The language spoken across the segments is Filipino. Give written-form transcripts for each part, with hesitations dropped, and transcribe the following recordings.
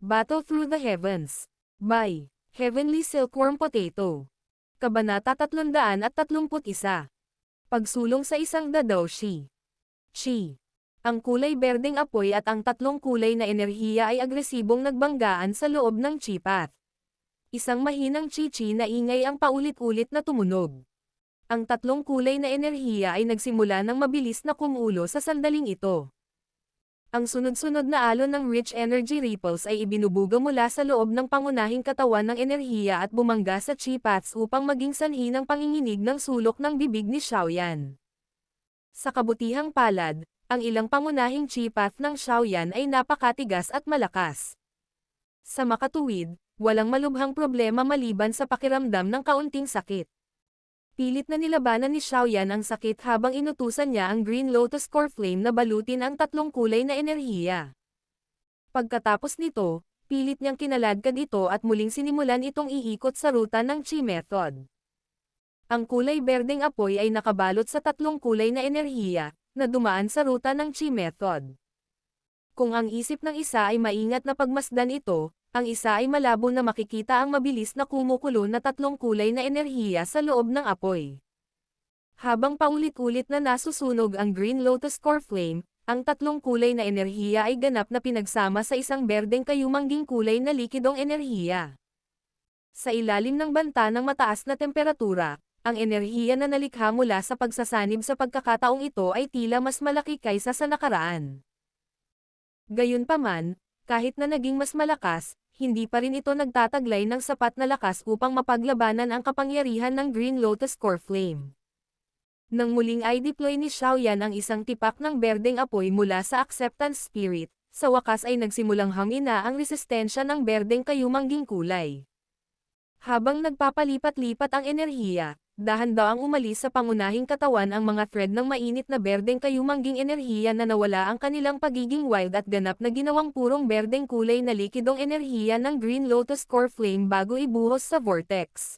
Battle Through the Heavens. By Heavenly Silkworm Potato. Kabanata 331. Pagsulong sa isang Dadoushi. Chi. Ang kulay berdeng apoy at ang tatlong kulay na enerhiya ay agresibong nagbanggaan sa loob ng chi path. Isang mahinang chi-chi na ingay ang paulit-ulit na tumunog. Ang tatlong kulay na enerhiya ay nagsimula ng mabilis na kumulo sa sandaling ito. Ang sunod-sunod na alon ng rich energy ripples ay ibinubuga mula sa loob ng pangunahing katawan ng enerhiya at bumangga sa chi paths upang maging sanhi ng panginginig ng sulok ng bibig ni Xiaoyan. Sa kabutihang palad, ang ilang pangunahing chi path ng Xiaoyan ay napakatigas at malakas. Sa makatuwid, walang malubhang problema maliban sa pakiramdam ng kaunting sakit. Pilit na nilabanan ni Xiaoyan ang sakit habang inutusan niya ang Green Lotus Core Flame na balutin ang tatlong kulay na enerhiya. Pagkatapos nito, pilit niyang kinaladkad ito at muling sinimulan itong iikot sa ruta ng Chi Method. Ang kulay berdeng apoy ay nakabalot sa tatlong kulay na enerhiya, na dumaan sa ruta ng Chi Method. Kung ang isip ng isa ay maingat na pagmasdan ito, ang isa ay malabo na makikita ang mabilis na kumukulo na tatlong kulay na enerhiya sa loob ng apoy. Habang paulit-ulit na nasusunog ang Green Lotus Core Flame, ang tatlong kulay na enerhiya ay ganap na pinagsama sa isang berdeng kayumangging kulay na likidong enerhiya. Sa ilalim ng banta ng mataas na temperatura, ang enerhiya na nalikha mula sa pagsasanib sa pagkakataong ito ay tila mas malaki kaysa sa nakaraan. Gayunpaman, kahit na naging mas malakas, hindi pa rin ito nagtataglay ng sapat na lakas upang mapaglabanan ang kapangyarihan ng Green Lotus Core Flame. Nang muling ay deploy ni Xiaoyan ang isang tipak ng berdeng apoy mula sa Acceptance Spirit, sa wakas ay nagsimulang hamina ang resistensya ng berdeng kayumangging kulay. Habang nagpapalipat-lipat ang enerhiya, dahan-dahang umalis sa pangunahing katawan ang mga thread ng mainit na berdeng kayumangging enerhiya na nawala ang kanilang pagiging wild at ganap na ginawang purong berdeng kulay na likidong enerhiya ng Green Lotus Core Flame bago ibuhos sa vortex.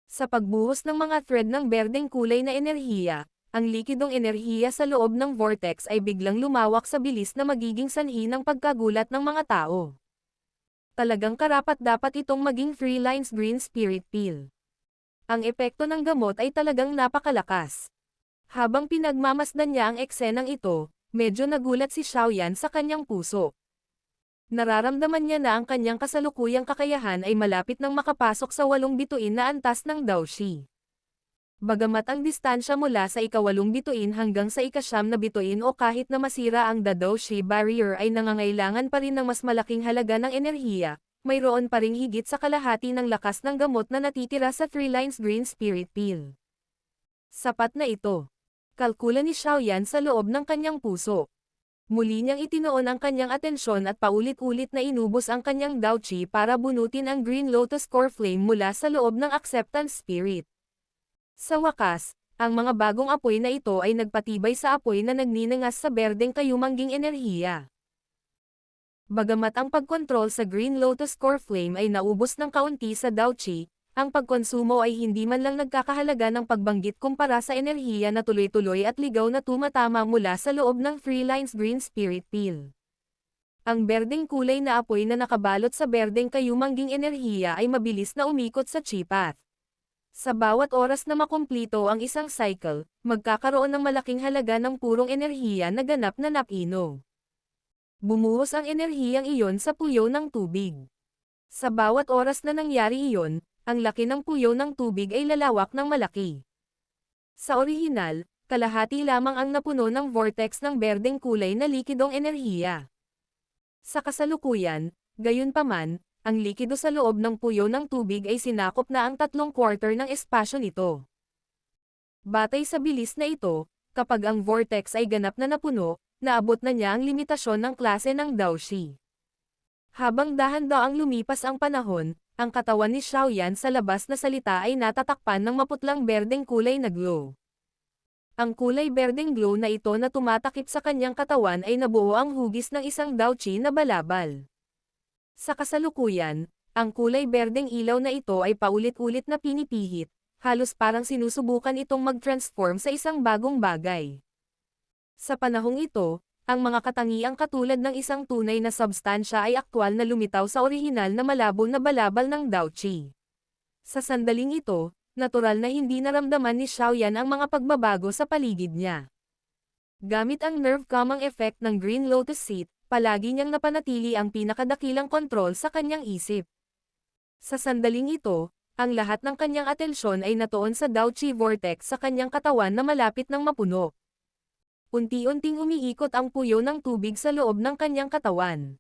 Sa pagbuhos ng mga thread ng berdeng kulay na enerhiya, ang likidong enerhiya sa loob ng vortex ay biglang lumawak sa bilis na magiging sanhi ng pagkagulat ng mga tao. Talagang karapat-dapat itong maging 3 lines green spirit pill. Ang epekto ng gamot ay talagang napakalakas. Habang pinagmamasdan niya ang eksenang ito, medyo nagulat si Xiaoyan sa kanyang puso. Nararamdaman niya na ang kanyang kasalukuyang kakayahan ay malapit nang makapasok sa 8 bituin na antas ng Daoshi. Bagamat ang distansya mula sa ika-8 bituin hanggang sa ika-9 na bituin o kahit na masira ang Daoshi barrier ay nangangailangan pa rin ng mas malaking halaga ng enerhiya, mayroon pa ring higit sa kalahati ng lakas ng gamot na natitira sa 3 lines green spirit pill. Sapat na ito. Kalkula ni Xiaoyan sa loob ng kanyang puso. Muli niyang itinoon ang kanyang atensyon at paulit-ulit na inubos ang kanyang Daochi para bunutin ang Green Lotus Core Flame mula sa loob ng Acceptance Spirit. Sa wakas, ang mga bagong apoy na ito ay nagpatibay sa apoy na nagninangas sa berdeng kayumangging enerhiya. Bagamat ang pagkontrol sa Green Lotus Core Flame ay naubos ng kaunti sa Daochi, ang pagkonsumo ay hindi man lang nagkakahalaga ng pagbanggit kumpara sa enerhiya na tuloy-tuloy at ligaw na tumatama mula sa loob ng 3 lines green spirit pill. Ang berdeng kulay na apoy na nakabalot sa berdeng kayumangging enerhiya ay mabilis na umikot sa chi path. Sa bawat oras na makumplito ang isang cycle, magkakaroon ng malaking halaga ng purong enerhiya na ganap na napino. Bumuhos ang enerhiyang iyon sa puyo ng tubig. Sa bawat oras na nangyari iyon, ang laki ng puyo ng tubig ay lalawak ng malaki. Sa orihinal, kalahati lamang ang napuno ng vortex ng berdeng kulay na likidong enerhiya. Sa kasalukuyan, gayunpaman, ang likido sa loob ng puyo ng tubig ay sinakop na ang 3/4 ng espasyo nito. Batay sa bilis na ito, kapag ang vortex ay ganap na napuno, naabot na niya ang limitasyon ng klase ng Daoshi. Habang dahan-daang lumipas ang panahon, ang katawan ni Xiaoyan sa labas na salita ay natatakpan ng maputlang berdeng kulay na glow. Ang kulay berdeng glow na ito na tumatakip sa kanyang katawan ay nabuo ang hugis ng isang Daochi na balabal. Sa kasalukuyan, ang kulay berdeng ilaw na ito ay paulit-ulit na pinipihit, halos parang sinusubukan itong mag-transform sa isang bagong bagay. Sa panahong ito, ang mga katangiang katulad ng isang tunay na substansya ay aktwal na lumitaw sa orihinal na malabo na balabal ng Daoqi. Sa sandaling ito, natural na hindi naramdaman ni Xiaoyan ang mga pagbabago sa paligid niya. Gamit ang nerve-calming effect ng Green Lotus Seed, palagi niyang napanatili ang pinakadakilang kontrol sa kanyang isip. Sa sandaling ito, ang lahat ng kanyang atensyon ay natuon sa Daoqi Vortex sa kanyang katawan na malapit ng mapuno. Unti-unting umiikot ang puyo ng tubig sa loob ng kanyang katawan.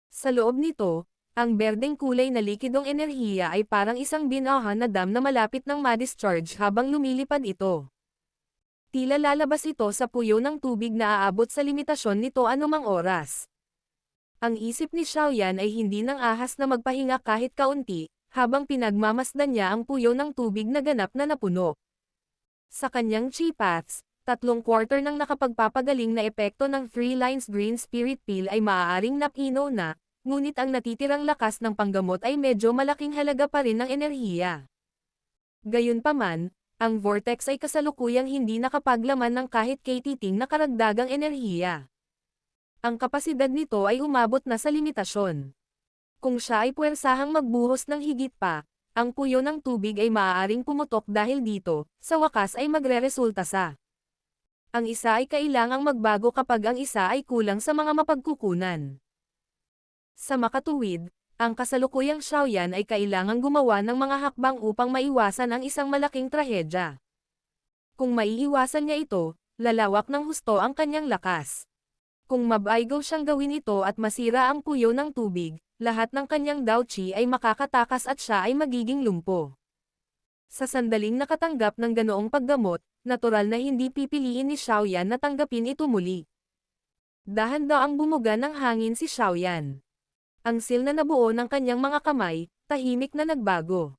Sa loob nito, ang berdeng kulay na likidong enerhiya ay parang isang binahan na dam na malapit ng ma-discharge habang lumilipad ito. Tila lalabas ito sa puyo ng tubig na aabot sa limitasyon nito anumang oras. Ang isip ni Xiaoyan ay hindi nang ahas na magpahinga kahit kaunti, habang pinagmamasdan niya ang puyo ng tubig na ganap na napuno. Sa kanyang chi paths, 3/4 ng nakapagpapagaling na epekto ng 3 Lines Green Spirit Pill ay maaaring napino na, ngunit ang natitirang lakas ng panggamot ay medyo malaking halaga pa rin ng enerhiya. Gayunpaman, ang vortex ay kasalukuyang hindi nakapaglaman ng kahit katiting na karagdagang enerhiya. Ang kapasidad nito ay umabot na sa limitasyon. Kung siya ay puwersahang magbuhos ng higit pa, ang puyo ng tubig ay maaaring pumutok dahil dito, sa wakas ay magreresulta sa ang isa ay kailangang magbago kapag ang isa ay kulang sa mga mapagkukunan. Sa makatuwid, ang kasalukuyang Xiaoyan ay kailangang gumawa ng mga hakbang upang maiwasan ang isang malaking trahedya. Kung maiiwasan niya ito, lalawak ng husto ang kanyang lakas. Kung mabaygo siyang gawin ito at masira ang puyo ng tubig, lahat ng kanyang Daoqi ay makakatakas at siya ay magiging lumpo. Sa sandaling nakatanggap ng ganoong paggamot, natural na hindi pipiliin ni Xiaoyan na tanggapin ito muli. Dahan-daang bumuga ng hangin si Xiaoyan. Ang seal na nabuo ng kanyang mga kamay, tahimik na nagbago.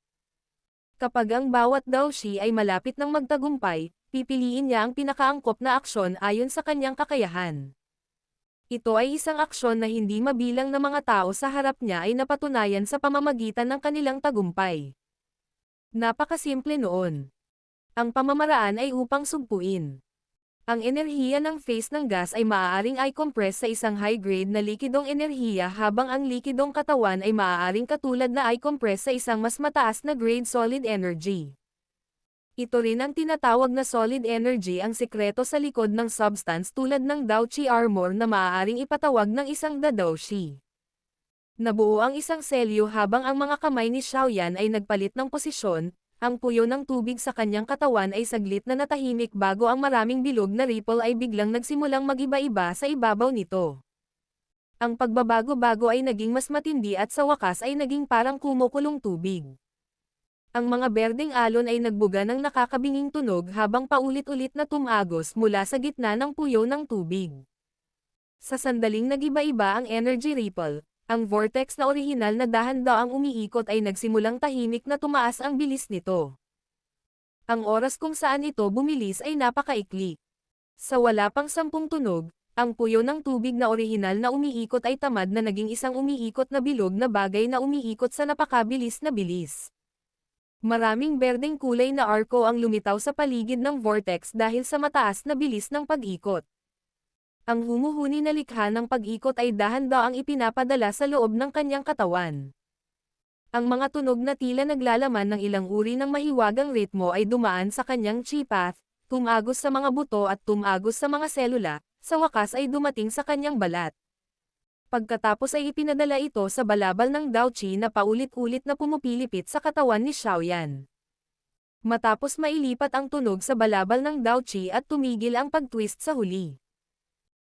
Kapag ang bawat Daoqi ay malapit ng magtagumpay, pipiliin niya ang pinakaangkop na aksyon ayon sa kanyang kakayahan. Ito ay isang aksyon na hindi mabilang na mga tao sa harap niya ay napatunayan sa pamamagitan ng kanilang tagumpay. Napakasimple noon. Ang pamamaraan ay upang sugpuin. Ang enerhiya ng phase ng gas ay maaaring i-compress sa isang high-grade na likidong enerhiya habang ang likidong katawan ay maaaring katulad na i-compress sa isang mas mataas na grade solid energy. Ito rin ang tinatawag na solid energy, ang sikreto sa likod ng substance tulad ng Daoqi armor na maaaring ipatawag ng isang Daoqi. Nabuo ang isang selyo habang ang mga kamay ni Xiaoyan ay nagpalit ng posisyon. Ang puyo ng tubig sa kanyang katawan ay saglit na natahimik bago ang maraming bilog na ripple ay biglang nagsimulang mag-iba-iba sa ibabaw nito. Ang pagbabago-bago ay naging mas matindi at sa wakas ay naging parang kumukulong tubig. Ang mga berdeng alon ay nagbuga ng nakakabinging tunog habang paulit-ulit na tumagos mula sa gitna ng puyo ng tubig. Sa sandaling nag-iba-iba ang energy ripple, ang vortex na orihinal na dahan-daang umiikot ay nagsimulang tahimik na tumaas ang bilis nito. Ang oras kung saan ito bumilis ay napakaikli. Sa wala pang 10 tunog, ang puyo ng tubig na orihinal na umiikot ay tamad na naging isang umiikot na bilog na bagay na umiikot sa napakabilis na bilis. Maraming berdeng kulay na arko ang lumitaw sa paligid ng vortex dahil sa mataas na bilis ng pag-ikot. Ang humuhuni na likha ng pag-ikot ay dahan-daang ipinapadala sa loob ng kanyang katawan. Ang mga tunog na tila naglalaman ng ilang uri ng mahiwagang ritmo ay dumaan sa kanyang chi path, tumagos sa mga buto at tumagos sa mga selula, sa wakas ay dumating sa kanyang balat. Pagkatapos ay ipinadala ito sa balabal ng Daoqi na paulit-ulit na pumupilipit sa katawan ni Xiaoyan. Matapos mailipat ang tunog sa balabal ng Daoqi at tumigil ang pag-twist sa huli.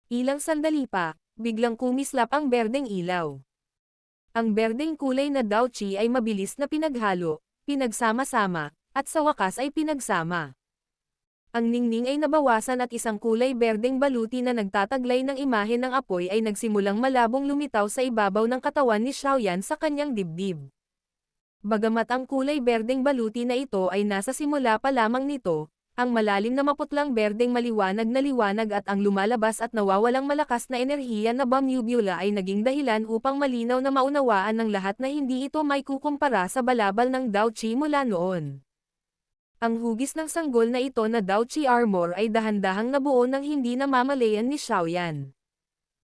Ilang sandali pa, biglang kumislap ang berdeng ilaw. Ang berdeng kulay na Daoqi ay mabilis na pinaghalo, pinagsama-sama, at sa wakas ay pinagsama. Ang ningning ay nabawasan at isang kulay berdeng baluti na nagtataglay ng imahe ng apoy ay nagsimulang malabong lumitaw sa ibabaw ng katawan ni Xiaoyan sa kanyang dibdib. Bagamat ang kulay berdeng baluti na ito ay nasa simula pa lamang nito, ang malalim na maputlang berdeng maliwanag na liwanag at ang lumalabas at nawawalang malakas na enerhiya na Bamubula ay naging dahilan upang malinaw na maunawaan ng lahat na hindi ito may kukumpara sa balabal ng Daoqi mula noon. Ang hugis ng sanggol na ito na Daoqi armor ay dahan-dahang nabuo ng hindi namamalayan ni Xiaoyan.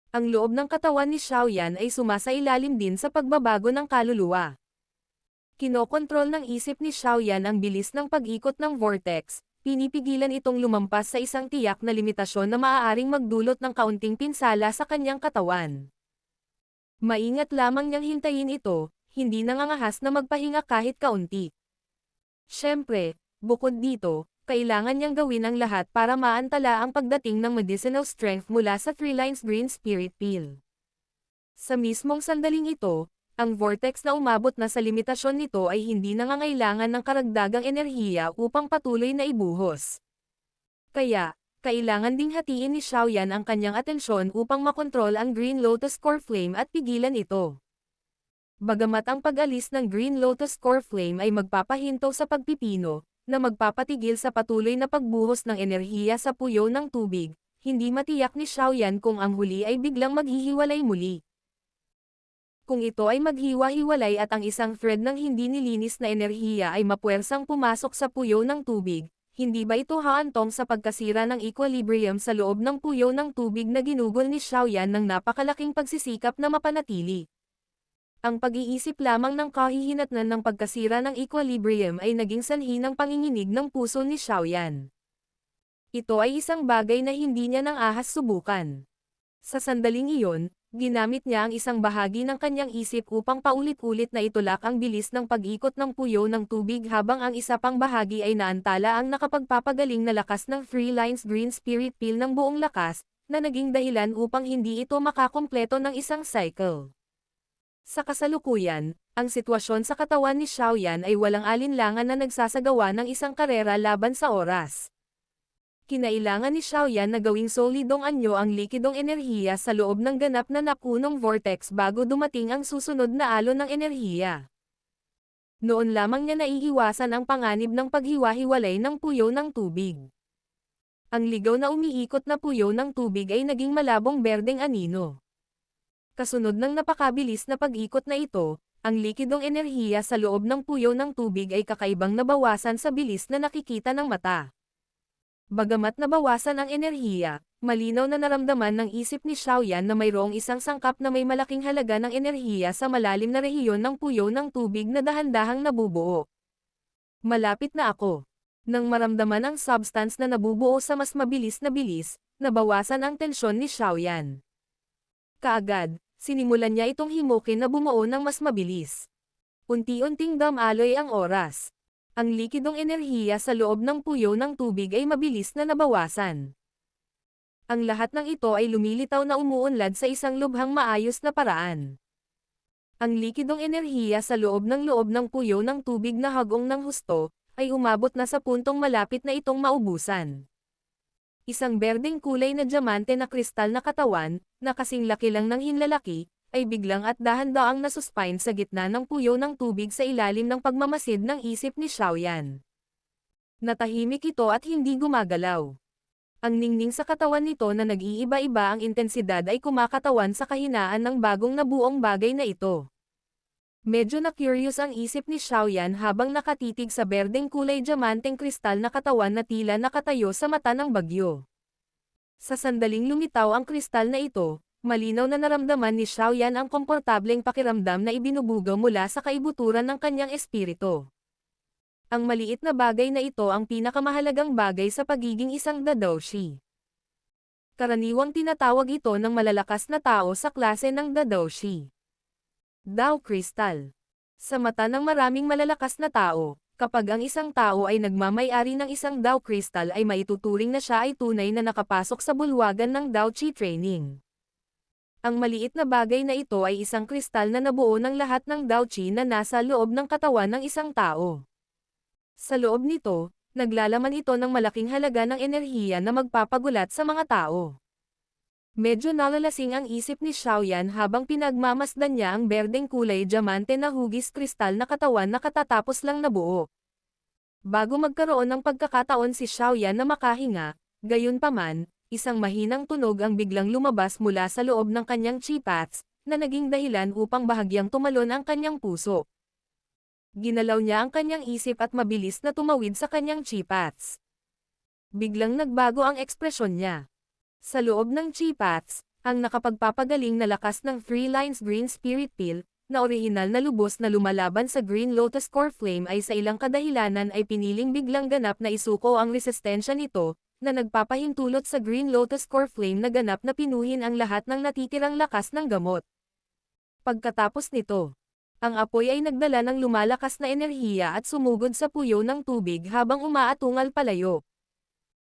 Ang loob ng katawan ni Xiaoyan ay sumasailalim din sa pagbabago ng kaluluwa. Kinokontrol ng isip ni Xiaoyan ang bilis ng pag-ikot ng vortex, pinipigilan itong lumampas sa isang tiyak na limitasyon na maaaring magdulot ng kaunting pinsala sa kanyang katawan. Maingat lamang niyang hintayin ito, hindi nangangahas na magpahinga kahit kaunti. Siyempre, bukod dito, kailangan niyang gawin ang lahat para maantala ang pagdating ng medicinal strength mula sa 3 Lines Green Spirit Pill. Sa mismong sandaling ito, ang vortex na umabot na sa limitasyon nito ay hindi nangangailangan ng karagdagang enerhiya upang patuloy na ibuhos. Kaya, kailangan ding hatiin ni Xiaoyan ang kanyang atensyon upang makontrol ang Green Lotus Core Flame at pigilan ito. Bagamat ang pag-alis ng Green Lotus Core Flame ay magpapahinto sa pagpipino, na magpapatigil sa patuloy na pagbuhos ng enerhiya sa puyo ng tubig, hindi matiyak ni Xiaoyan kung ang huli ay biglang maghihiwalay muli. Kung ito ay maghiwa-hiwalay at ang isang thread ng hindi nilinis na enerhiya ay mapuwersang pumasok sa puyo ng tubig, hindi ba ito haantong sa pagkasira ng equilibrium sa loob ng puyo ng tubig na ginugol ni Xiaoyan ng napakalaking pagsisikap na mapanatili? Ang pag-iisip lamang ng kahihinatnan ng pagkasira ng equilibrium ay naging sanhi ng panginginig ng puso ni Xiaoyan. Ito ay isang bagay na hindi niya nang ahas subukan. Sa sandaling iyon, ginamit niya ang isang bahagi ng kanyang isip upang paulit-ulit na itulak ang bilis ng pag-ikot ng puyo ng tubig habang ang isa pang bahagi ay naantala ang nakapagpapagaling na lakas ng 3 Lines Green Spirit Pill ng buong lakas, na naging dahilan upang hindi ito makakumpleto ng isang cycle. Sa kasalukuyan, ang sitwasyon sa katawan ni Xiaoyan ay walang alinlangan na nagsasagawa ng isang karera laban sa oras. Kinailangan ni Xiaoyan na gawing solidong anyo ang likidong enerhiya sa loob ng ganap na napunong vortex bago dumating ang susunod na alon ng enerhiya. Noon lamang niya naiiwasan ang panganib ng paghiwa-hiwalay ng puyo ng tubig. Ang ligaw na umiikot na puyo ng tubig ay naging malabong berdeng anino. Kasunod ng napakabilis na pag-ikot na ito, ang likidong enerhiya sa loob ng puyo ng tubig ay kakaibang nabawasan sa bilis na nakikita ng mata. Bagamat nabawasan ang enerhiya, malinaw na naramdaman ng isip ni Xiaoyan na mayroong isang sangkap na may malaking halaga ng enerhiya sa malalim na rehiyon ng puyo ng tubig na dahan-dahang nabubuo. Malapit na ako. Nang maramdaman ang substance na nabubuo sa mas mabilis, nabawasan ang tensyon ni Xiaoyan. Kaagad, sinimulan niya itong himukin na bumuo ng mas mabilis. Unti-unting damaloy ang oras. Ang likidong enerhiya sa loob ng puyo ng tubig ay mabilis na nabawasan. Ang lahat ng ito ay lumilitaw na umuunlad sa isang lubhang maayos na paraan. Ang likidong enerhiya sa loob ng puyo ng tubig na hagong ng husto, ay umabot na sa puntong malapit na itong maubusan. Isang berdeng kulay na diamante na kristal na katawan, na kasing laki lang ng hinlalaki, ay biglang at dahan-daang nasuspine sa gitna ng puyo ng tubig sa ilalim ng pagmamasid ng isip ni Xiaoyan. Natahimik ito at hindi gumagalaw. Ang ningning sa katawan nito na nag-iiba-iba ang intensidad ay kumakatawan sa kahinaan ng bagong nabuong bagay na ito. Medyo na-curious ang isip ni Xiaoyan habang nakatitig sa berdeng kulay diamanteng kristal na katawan na tila nakatayo sa mata ng bagyo. Sa sandaling lumitaw ang kristal na ito, malinaw na naramdaman ni Xiaoyan ang komportableng pakiramdam na ibinubugaw mula sa kaibuturan ng kanyang espiritu. Ang maliit na bagay na ito ang pinakamahalagang bagay sa pagiging isang Dadoushi. Karaniwang tinatawag ito ng malalakas na tao sa klase ng Dadoushi. Dao Crystal. Sa mata ng maraming malalakas na tao, kapag ang isang tao ay nagmamay-ari ng isang Dao Crystal ay maituturing na siya ay tunay na nakapasok sa bulwagan ng Dao Chi training. Ang maliit na bagay na ito ay isang kristal na nabuo ng lahat ng Dao Chi na nasa loob ng katawan ng isang tao. Sa loob nito, naglalaman ito ng malaking halaga ng enerhiya na magpapagulat sa mga tao. Medyo nalalasing ang isip ni Xiaoyan habang pinagmamasdan niya ang berdeng kulay diamante na hugis kristal na katawan na katatapos lang nabuo. Bago magkaroon ng pagkakataon si Xiaoyan na makahinga, gayunpaman, isang mahinang tunog ang biglang lumabas mula sa loob ng kanyang chi paths, na naging dahilan upang bahagyang tumalon ang kanyang puso. Ginalaw niya ang kanyang isip at mabilis na tumawid sa kanyang chi paths. Biglang nagbago ang ekspresyon niya. Sa loob ng chi paths, ang nakapagpapagaling na lakas ng Three Lines Green Spirit Pill, na orihinal na lubos na lumalaban sa Green Lotus Core Flame ay sa ilang kadahilanan ay piniling biglang ganap na isuko ang resistensya nito, na nagpapahintulot sa Green Lotus Core Flame na ganap na pinuhin ang lahat ng natitirang lakas ng gamot. Pagkatapos nito, ang apoy ay nagdala ng lumalakas na enerhiya at sumugod sa puyo ng tubig habang umaatungal palayo.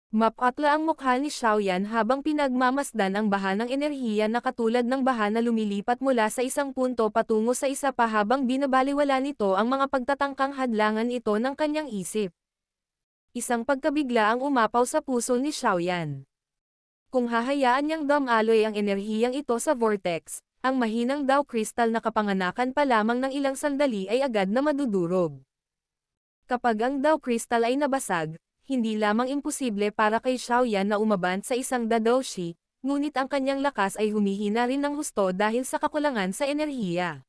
Mapatla ang mukha ni Xiaoyan habang pinagmamasdan ang baha ng enerhiya na katulad ng baha na lumilipat mula sa isang punto patungo sa isa pa habang binabaliwala nito ang mga pagtatangkang hadlangan ito ng kanyang isip. Isang pagkabigla ang umapaw sa puso ni Xiaoyan. Kung hahayaan niyang damaloy ang enerhiyang ito sa vortex, ang mahinang Dao Crystal na kapanganakan pa lamang ng ilang sandali ay agad na madudurog. Kapag ang Dao Crystal ay nabasag, hindi lamang imposible para kay Xiaoyan na umaban sa isang Dadoshi, ngunit ang kanyang lakas ay humihina rin ng husto dahil sa kakulangan sa enerhiya.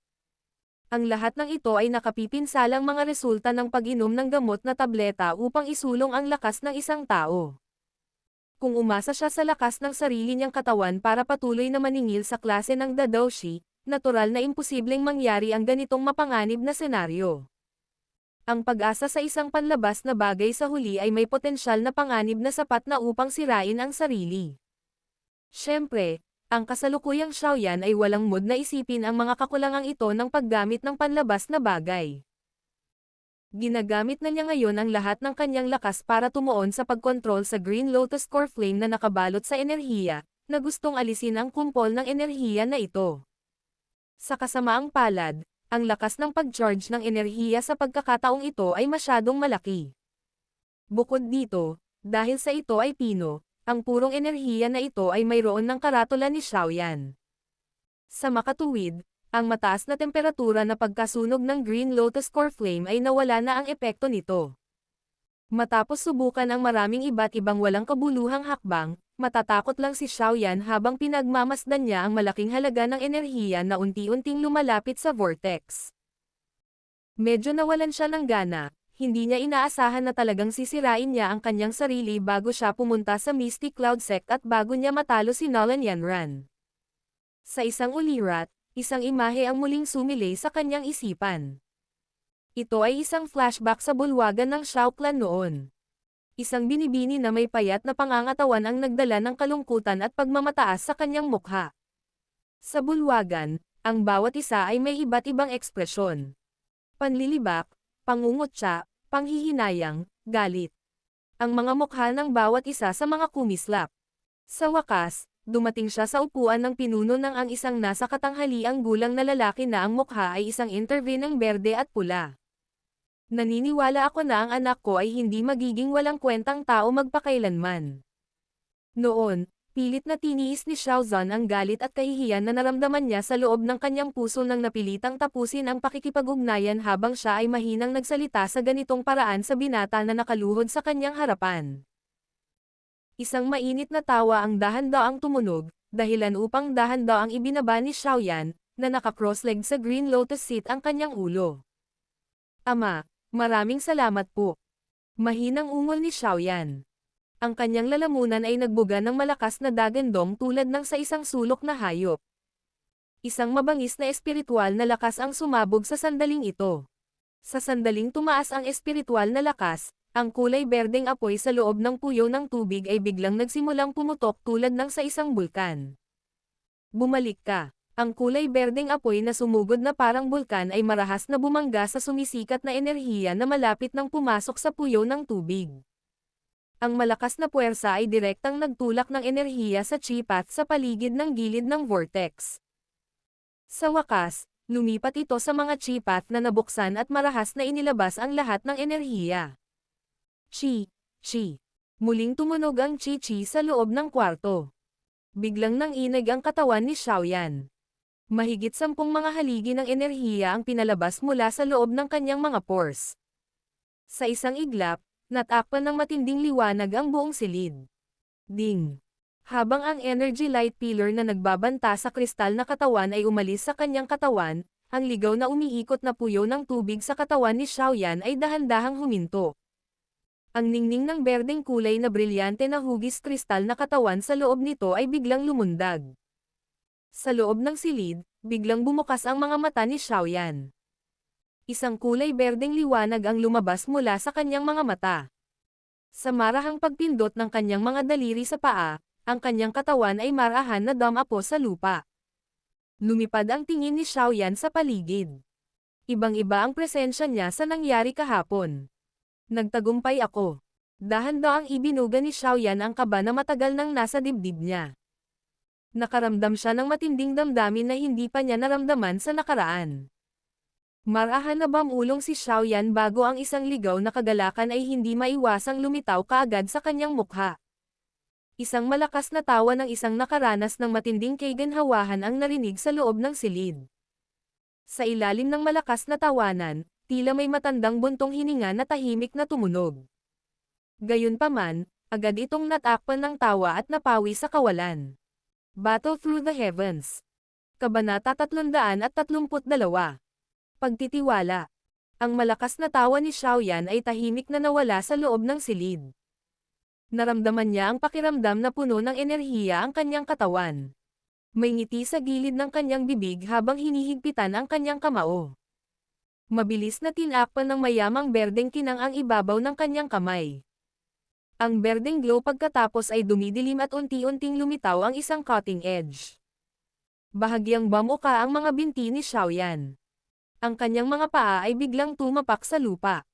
Ang lahat ng ito ay nakapipinsalang mga resulta ng pag-inom ng gamot na tableta upang isulong ang lakas ng isang tao. Kung umasa siya sa lakas ng sarili niyang katawan para patuloy na maningil sa klase ng Dadoshi, natural na imposibleng mangyari ang ganitong mapanganib na senaryo. Ang pag-asa sa isang panlabas na bagay sa huli ay may potensyal na panganib na sapat na upang sirain ang sarili. Siyempre, ang kasalukuyang Xiaoyan ay walang mood na isipin ang mga kakulangang ito ng paggamit ng panlabas na bagay. Ginagamit na niya ngayon ang lahat ng kanyang lakas para tumuon sa pagkontrol sa Green Lotus Core Flame na nakabalot sa enerhiya, na gustong alisin ang kumpol ng enerhiya na ito. Sa kasamaang palad, ang lakas ng pag-charge ng enerhiya sa pagkakataong ito ay masyadong malaki. Bukod dito, dahil sa ito ay pino, ang purong enerhiya na ito ay mayroon ng karatula ni Xiaoyan. Sa makatuwid, ang mataas na temperatura na pagkasunog ng Green Lotus Core Flame ay nawala na ang epekto nito. Matapos subukan ang maraming iba't ibang walang kabuluhang hakbang, matatakot lang si Xiaoyan habang pinagmamasdan niya ang malaking halaga ng enerhiya na unti-unting lumalapit sa vortex. Medyo nawalan siya ng gana. Hindi niya inaasahan na talagang sisirain niya ang kanyang sarili bago siya pumunta sa Misty Cloud Sect at bago niya matalo si Nolan Yanran. Sa isang ulirat, isang imahe ang muling sumilay sa kanyang isipan. Ito ay isang flashback sa bulwagan ng Shao Clan noon. Isang binibini na may payat na pangangatawan ang nagdala ng kalungkutan at pagmamataas sa kanyang mukha. Sa bulwagan, ang bawat isa ay may iba't ibang ekspresyon. Panlilibak, pangungutya, panghihinayang, galit. Ang mga mukha ng bawat isa sa mga kumislap. Sa wakas, dumating siya sa upuan ng pinuno ng ang isang nasa katanghaliang gulang na lalaki na ang mukha ay isang interview ng berde at pula. Naniniwala ako na ang anak ko ay hindi magiging walang kwentang tao magpakailanman. Noon, pilit na tiniis ni Xiaozan ang galit at kahihiyan na naramdaman niya sa loob ng kanyang puso nang napilitang tapusin ang pakikipag-ugnayan habang siya ay mahinang nagsalita sa ganitong paraan sa binata na nakaluhod sa kanyang harapan. Isang mainit na tawa ang dahan-daang tumunog, dahilan upang dahan-daang ibinaba ni Xiaoyan, na naka-cross-leg sa Green Lotus seat ang kanyang ulo. Ama, maraming salamat po. Mahinang ungol ni Xiaoyan. Ang kanyang lalamunan ay nagbuga ng malakas na dagandong tulad ng sa isang sulok na hayop. Isang mabangis na espiritual na lakas ang sumabog sa sandaling ito. Sa sandaling tumaas ang espiritual na lakas, ang kulay berdeng apoy sa loob ng puyo ng tubig ay biglang nagsimulang pumutok tulad ng sa isang bulkan. Bumalik ka. Ang kulay berdeng apoy na sumugod na parang bulkan ay marahas na bumangga sa sumisikat na enerhiya na malapit nang pumasok sa puyo ng tubig. Ang malakas na puwersa ay direktang nagtulak ng enerhiya sa chi path sa paligid ng gilid ng vortex. Sa wakas, lumipat ito sa mga chi path na nabuksan at marahas na inilabas ang lahat ng enerhiya. Chi. Muling tumunog ang chi-chi sa loob ng kwarto. Biglang nanginig ang katawan ni Xiaoyan. Mahigit 10 mga haligi ng enerhiya ang pinalabas mula sa loob ng kanyang mga pores. Sa isang iglap, natakpan ng matinding liwanag ang buong silid. Ding! Habang ang energy light pillar na nagbabanta sa kristal na katawan ay umalis sa kanyang katawan, ang ligaw na umiikot na puyo ng tubig sa katawan ni Xiaoyan ay dahan-dahang huminto. Ang ningning ng berdeng kulay na brilyante na hugis kristal na katawan sa loob nito ay biglang lumundag. Sa loob ng silid, biglang bumukas ang mga mata ni Xiaoyan. Isang kulay berdeng liwanag ang lumabas mula sa kanyang mga mata. Sa marahang pagpindot ng kanyang mga daliri sa paa, ang kanyang katawan ay marahan na damapo sa lupa. Lumipad ang tingin ni Xiaoyan sa paligid. Ibang-iba ang presensya niya sa nangyari kahapon. Nagtagumpay ako. Dahan-daang ibinuga ni Xiaoyan ang kaba na matagal nang nasa dibdib niya. Nakaramdam siya ng matinding damdamin na hindi pa niya naramdaman sa nakaraan. Marahan na bamulong si Xiaoyan bago ang isang ligaw na kagalakan ay hindi maiwasang lumitaw kaagad sa kanyang mukha. Isang malakas na tawa ng isang nakaranas ng matinding kaginhawahan ang narinig sa loob ng silid. Sa ilalim ng malakas na tawanan, tila may matandang buntong hininga na tahimik na tumunog. Gayunpaman, agad itong natakpan ng tawa at napawi sa kawalan. Battle Through the Heavens. Kabanata 332. Pagtitiwala. Ang malakas na tawa ni Xiaoyan ay tahimik na nawala sa loob ng silid. Naramdaman niya ang pakiramdam na puno ng enerhiya ang kanyang katawan. May ngiti sa gilid ng kanyang bibig habang hinihigpitan ang kanyang kamao. Mabilis na tinakpan ng mayamang berdeng kinang ang ibabaw ng kanyang kamay. Ang berdeng glow pagkatapos ay dumidilim at unti-unting lumitaw ang isang cutting edge. Bahagyang bamuka ang mga binti ni Xiaoyan. Ang kanyang mga paa ay biglang tumapak sa lupa.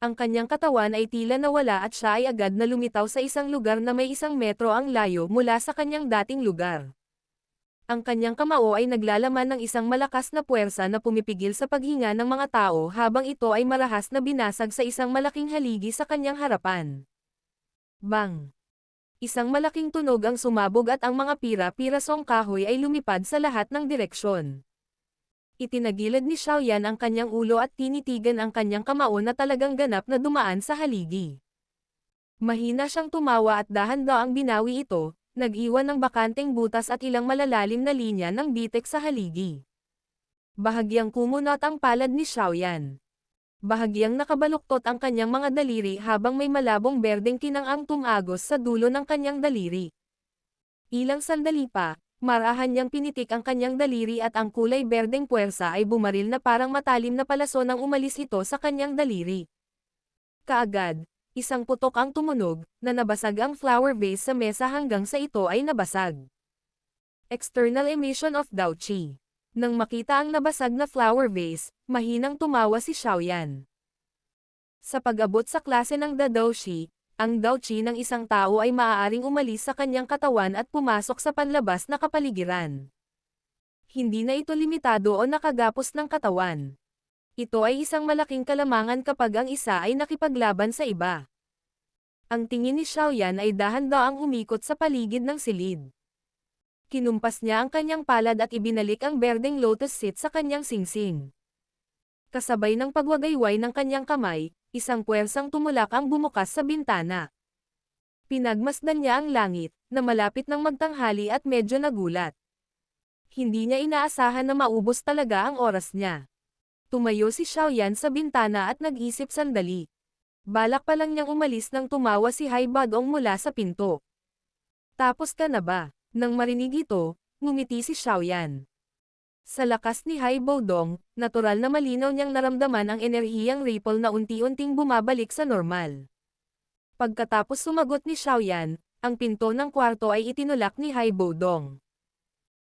Ang kanyang katawan ay tila nawala at siya ay agad na lumitaw sa isang lugar na may 1 metro ang layo mula sa kanyang dating lugar. Ang kanyang kamao ay naglalaman ng isang malakas na puwersa na pumipigil sa paghinga ng mga tao habang ito ay marahas na binasag sa isang malaking haligi sa kanyang harapan. Bang! Isang malaking tunog ang sumabog at ang mga pira-pirasong kahoy ay lumipad sa lahat ng direksyon. Itinagilid ni Xiaoyan ang kanyang ulo at tinitigan ang kanyang kamao na talagang ganap na dumaan sa haligi. Mahina siyang tumawa at dahan-daang binawi ito, nag-iwan ng bakanteng butas at ilang malalalim na linya ng bitek sa haligi. Bahagyang kumunot ang palad ni Xiaoyan. Bahagyang nakabaluktot ang kanyang mga daliri habang may malabong berdeng kinang ang tumagos sa dulo ng kanyang daliri. Ilang sandali pa, marahan niyang pinitik ang kanyang daliri at ang kulay berdeng puwersa ay bumaril na parang matalim na palaso nang umalis ito sa kanyang daliri. Kaagad, isang putok ang tumunog, na nabasag ang flower vase sa mesa hanggang sa ito ay nabasag. External emission of Dao Qi. Nang makita ang nabasag na flower vase, mahinang tumawa si Xiaoyan. Sa pag-abot sa klase ng Dao Qi, ang Dao Qi ng isang tao ay maaaring umalis sa kanyang katawan at pumasok sa panlabas na kapaligiran. Hindi na ito limitado o nakagapos ng katawan. Ito ay isang malaking kalamangan kapag ang isa ay nakipaglaban sa iba. Ang tingin ni Xiaoyan ay dahan-daang umikot sa paligid ng silid. Kinumpas niya ang kanyang palad at ibinalik ang berdeng lotus seed sa kanyang singsing. Kasabay ng pagwagayway ng kanyang kamay, isang puwersang tumulak ang bumukas sa bintana. Pinagmasdan niya ang langit, na malapit ng magtanghali at medyo nagulat. Hindi niya inaasahan na maubos talaga ang oras niya. Tumayo si Xiaoyan sa bintana at nag-isip sandali. Balak pa lang niyang umalis nang tumawa si Hai Badong mula sa pinto. Tapos ka na ba? Nang marinig ito, ngumiti si Xiaoyan. Sa lakas ni Hai Badong, natural na malinaw niyang naramdaman ang enerhiyang ripple na unti-unting bumabalik sa normal. Pagkatapos sumagot ni Xiaoyan, ang pinto ng kwarto ay itinulak ni Hai Badong.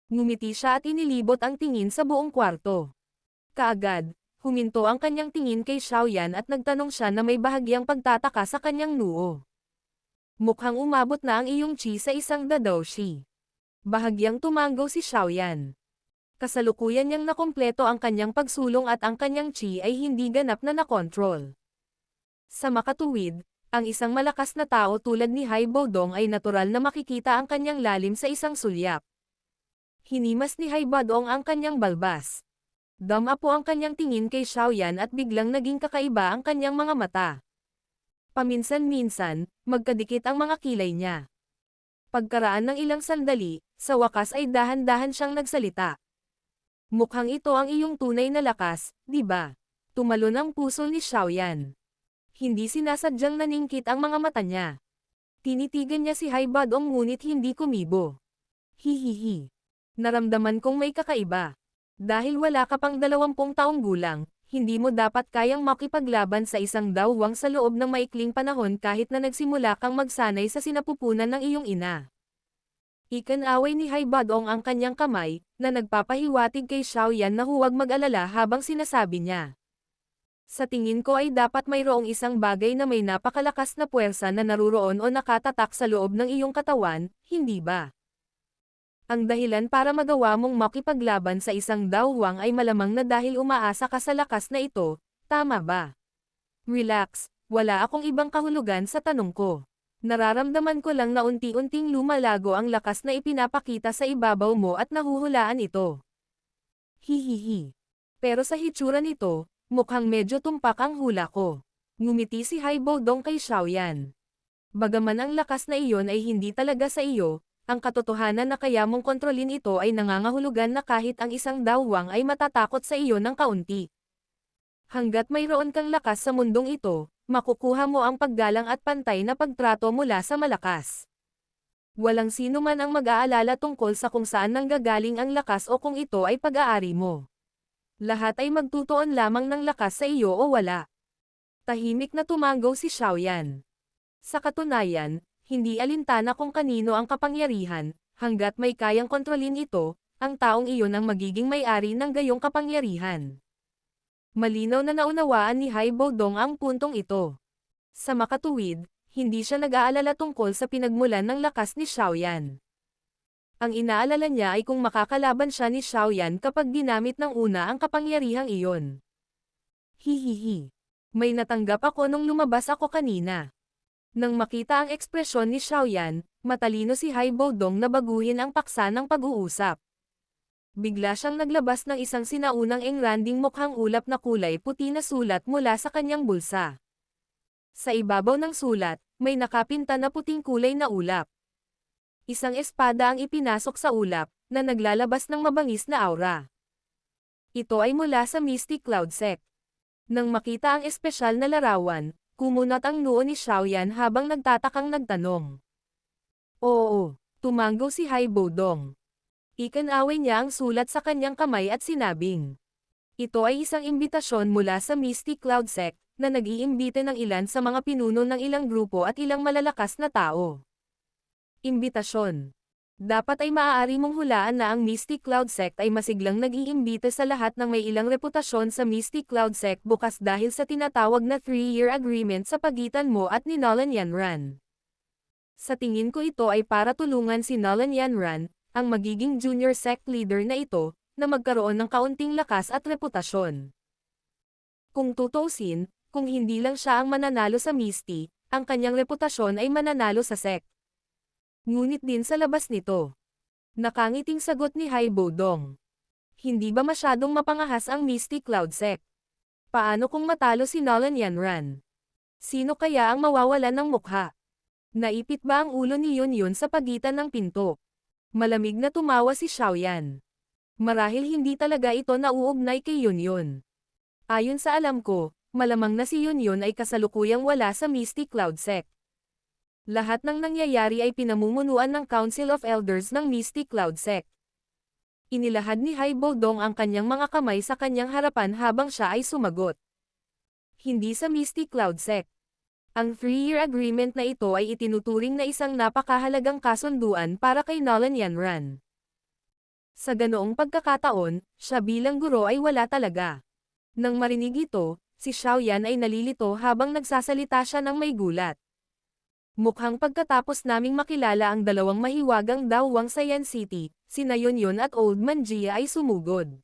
Ngumiti siya at inilibot ang tingin sa buong kwarto. Kaagad, huminto ang kanyang tingin kay Xiaoyan at nagtanong siya na may bahagyang pagtataka sa kanyang noo. Mukhang umabot na ang iyong chi sa isang Dao Qi. Bahagyang tumanggaw si Xiaoyan. Kasalukuyan niyang nakompleto ang kanyang pagsulong at ang kanyang chi ay hindi ganap na nakontrol. Sa makatuwid, ang isang malakas na tao tulad ni Hai Badong ay natural na makikita ang kanyang lalim sa isang sulyap. Hinimas ni Hai Badong ang kanyang balbas. Dama po ang kanyang tingin kay Xiaoyan at biglang naging kakaiba ang kanyang mga mata. Paminsan-minsan, magkadikit ang mga kilay niya. Pagkaraan ng ilang sandali, sa wakas ay dahan-dahan siyang nagsalita. Mukhang ito ang iyong tunay na lakas, di ba? Tumalon ang puso ni Xiaoyan. Hindi sinasadyang naningkit ang mga mata niya. Tinitigan niya si Hai Badong ngunit hindi kumibo. Hihihi. Naramdaman kong may kakaiba. Dahil wala ka pang 20 taong gulang, hindi mo dapat kayang makipaglaban sa isang dawwang sa loob ng maikling panahon kahit na nagsimula kang magsanay sa sinapupunan ng iyong ina. Ikinaway ni Haibadong ang kanyang kamay, na nagpapahiwatig kay Xiaoyan na huwag mag-alala habang sinasabi niya. Sa tingin ko ay dapat mayroong isang bagay na may napakalakas na puwersa na naruroon o nakatatak sa loob ng iyong katawan, hindi ba? Ang dahilan para magawa mong makipaglaban sa isang dawwang ay malamang na dahil umaasa ka sa lakas na ito, tama ba? Relax, wala akong ibang kahulugan sa tanong ko. Nararamdaman ko lang na unti-unting lumalago ang lakas na ipinapakita sa ibabaw mo at nahuhulaan ito. Hihihi. Pero sa hitsura nito, mukhang medyo tumpak ang hula ko. Ngumiti si Haibodong kay Xiaoyan. Bagaman ang lakas na iyon ay hindi talaga sa iyo, ang katotohanan na kaya mong kontrolin ito ay nangangahulugan na kahit ang isang dawwang ay matatakot sa iyo ng kaunti. Hanggat mayroon kang lakas sa mundong ito, makukuha mo ang paggalang at pantay na pagtrato mula sa malakas. Walang sino man ang mag-aalala tungkol sa kung saan nanggagaling ang lakas o kung ito ay pag-aari mo. Lahat ay magtutuon lamang ng lakas sa iyo o wala. Tahimik na tumanggaw si Xiaoyan. Sa katunayan, hindi alintana kung kanino ang kapangyarihan, hanggat may kayang kontrolin ito, ang taong iyon ang magiging may-ari ng gayong kapangyarihan. Malinaw na naunawaan ni Haibodong ang puntong ito. Sa makatuwid, hindi siya nag-aalala tungkol sa pinagmulan ng lakas ni Xiaoyan. Ang inaalala niya ay kung makakalaban siya ni Xiaoyan kapag ginamit ng una ang kapangyarihang iyon. Hihihi. May natanggap ako nung lumabas ako kanina. Nang makita ang ekspresyon ni Xiaoyan, matalino si Haibodong na baguhin ang paksa ng pag-uusap. Bigla siyang naglabas ng isang sinaunang engranding mukhang ulap na kulay puti na sulat mula sa kanyang bulsa. Sa ibabaw ng sulat, may nakapinta na puting kulay na ulap. Isang espada ang ipinasok sa ulap, na naglalabas ng mabangis na aura. Ito ay mula sa Mystic Cloud Sect. Nang makita ang espesyal na larawan, kumunat ang noo ni Xiaoyan habang nagtatakang nagtanong. Oo, tumanggaw si Haibodong. Ikinaway niya ang sulat sa kanyang kamay at sinabing. Ito ay isang imbitasyon mula sa Mystic Cloud Sect, na nag-iimbite ng ilan sa mga pinuno ng ilang grupo at ilang malalakas na tao. Imbitasyon. Dapat ay maaari mong hulaan na ang Mystic Cloud Sect ay masiglang nag-iimbite sa lahat ng may ilang reputasyon sa Mystic Cloud Sect bukas dahil sa tinatawag na 3-year agreement sa pagitan mo at ni Nolan Yanran. Sa tingin ko ito ay para tulungan si Nolan Yanran, ang magiging junior sect leader na ito, na magkaroon ng kaunting lakas at reputasyon. Kung tutuusin, kung hindi lang siya ang mananalo sa Misty, ang kanyang reputasyon ay mananalo sa sect. Ngunit din sa labas nito. Nakangiting sagot ni Haibodong. Hindi ba masyadong mapangahas ang Mystic Cloud Sect? Paano kung matalo si Nolan Yanran? Sino kaya ang mawawalan ng mukha? Naipit ba ang ulo ni Yunyun sa pagitan ng pinto? Malamig na tumawa si Xiaoyan. Marahil hindi talaga ito nauugnay kay Yunyun. Ayon sa alam ko, malamang na si Yunyun ay kasalukuyang wala sa Mystic Cloud Sect. Lahat ng nangyayari ay pinamumunuan ng Council of Elders ng Mystic Cloud Sect. Inilahad ni Haibodong ang kanyang mga kamay sa kanyang harapan habang siya ay sumagot. Hindi sa Mystic Cloud Sect. Ang 3-year agreement na ito ay itinuturing na isang napakahalagang kasunduan para kay Nolan Yanran. Sa ganoong pagkakataon, siya bilang guro ay wala talaga. Nang marinig ito, si Xiaoyan ay nalilito habang nagsasalita siya ng may gulat. Mukhang pagkatapos naming makilala ang dalawang mahiwagang dawwang sa Yan City, sina Yunyun at Old Man Jia ay sumugod.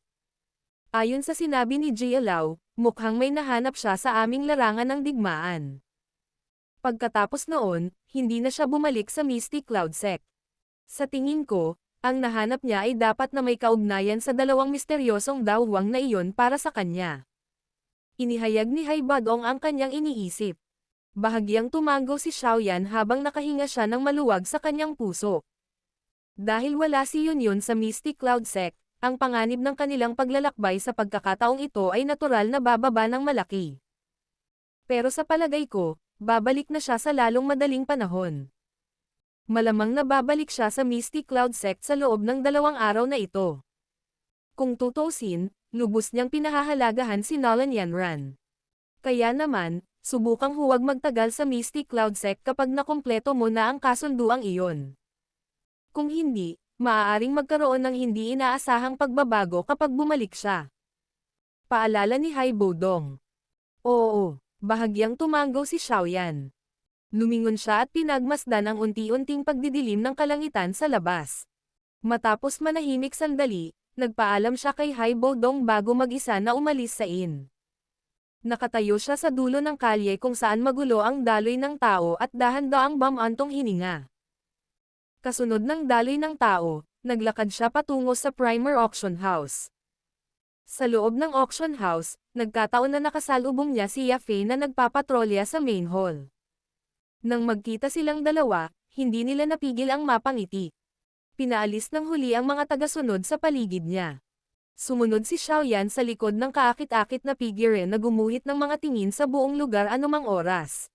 Ayon sa sinabi ni Jia Lao, mukhang may nahanap siya sa aming larangan ng digmaan. Pagkatapos noon, hindi na siya bumalik sa Mystic Cloud Sect. Sa tingin ko, ang nahanap niya ay dapat na may kaugnayan sa dalawang misteryosong dawwang na iyon para sa kanya. Inihayag ni Haibodong ang kanyang iniisip. Bahagyang tumanggaw si Xiaoyan habang nakahinga siya ng maluwag sa kanyang puso. Dahil wala si Yunyun sa Mystic Cloud Sect, ang panganib ng kanilang paglalakbay sa pagkakataong ito ay natural na bababa ng malaki. Pero sa palagay ko, babalik na siya sa lalong madaling panahon. Malamang na babalik siya sa Misty Cloud Sect sa loob ng 2 araw na ito. Kung tutuusin, lubos niyang pinahahalagahan si Nolan Yanran. Kaya naman, subukang huwag magtagal sa Misty Cloud Sect kapag nakumpleto mo na ang kasunduang iyon. Kung hindi, maaaring magkaroon ng hindi inaasahang pagbabago kapag bumalik siya. Paalala ni Hai Bodong. Oo, bahagyang tumango si Xiaoyan. Lumingon siya at pinagmasdan ang unti-unting pagdidilim ng kalangitan sa labas. Matapos manahimik sandali, nagpaalam siya kay Hai Bodong bago mag-isa na umalis sa inn. Nakatayo siya sa dulo ng kalye kung saan magulo ang daloy ng tao at dahan-daang bamantong hininga. Kasunod ng daloy ng tao, naglakad siya patungo sa Primer Auction House. Sa loob ng auction house, nagkataon na nakasalubong niya si Yafei na nagpapatrolya sa main hall. Nang magkita silang dalawa, hindi nila napigil ang mapangiti. Pinaalis ng huli ang mga tagasunod sa paligid niya. Sumunod si Xiaoyan sa likod ng kaakit-akit na figure na gumuhit ng mga tingin sa buong lugar anumang oras.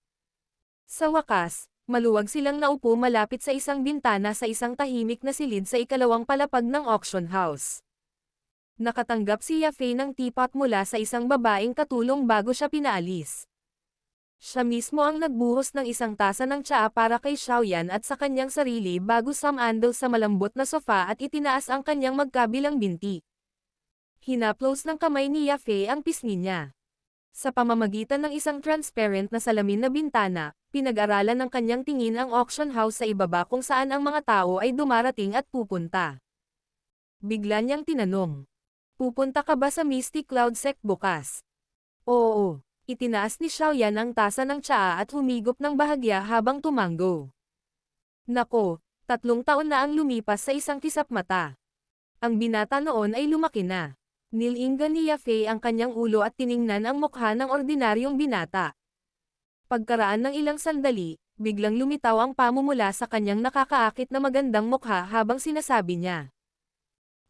Sa wakas, maluwag silang naupo malapit sa isang bintana sa isang tahimik na silid sa ikalawang palapag ng auction house. Nakatanggap si Yafei ng teapot mula sa isang babaeng katulong bago siya pinaalis. Siya mismo ang nagbuhos ng isang tasa ng tsaa para kay Xiaoyan at sa kanyang sarili bago sumandal sa malambot na sofa at itinaas ang kanyang magkabilang binti. Hinaplos ng kamay ni Yafei ang pisngi niya. Sa pamamagitan ng isang transparent na salamin na bintana, pinag-aralan ng kanyang tingin ang auction house sa ibaba kung saan ang mga tao ay dumarating at pupunta. Bigla niyang tinanong, "Pupunta ka ba sa Misty Cloud Sect bukas?" "Oo." Itinaas ni Xiaoyan ang tasa ng tsaa at humigop ng bahagya habang tumango. Nako, 3 taon na ang lumipas sa isang kisap mata. Ang binata noon ay lumaki na. Nilinggan ni Yafei ang kanyang ulo at tiningnan ang mukha ng ordinaryong binata. Pagkaraan ng ilang sandali, biglang lumitaw ang pamumula sa kanyang nakakaakit na magandang mukha habang sinasabi niya,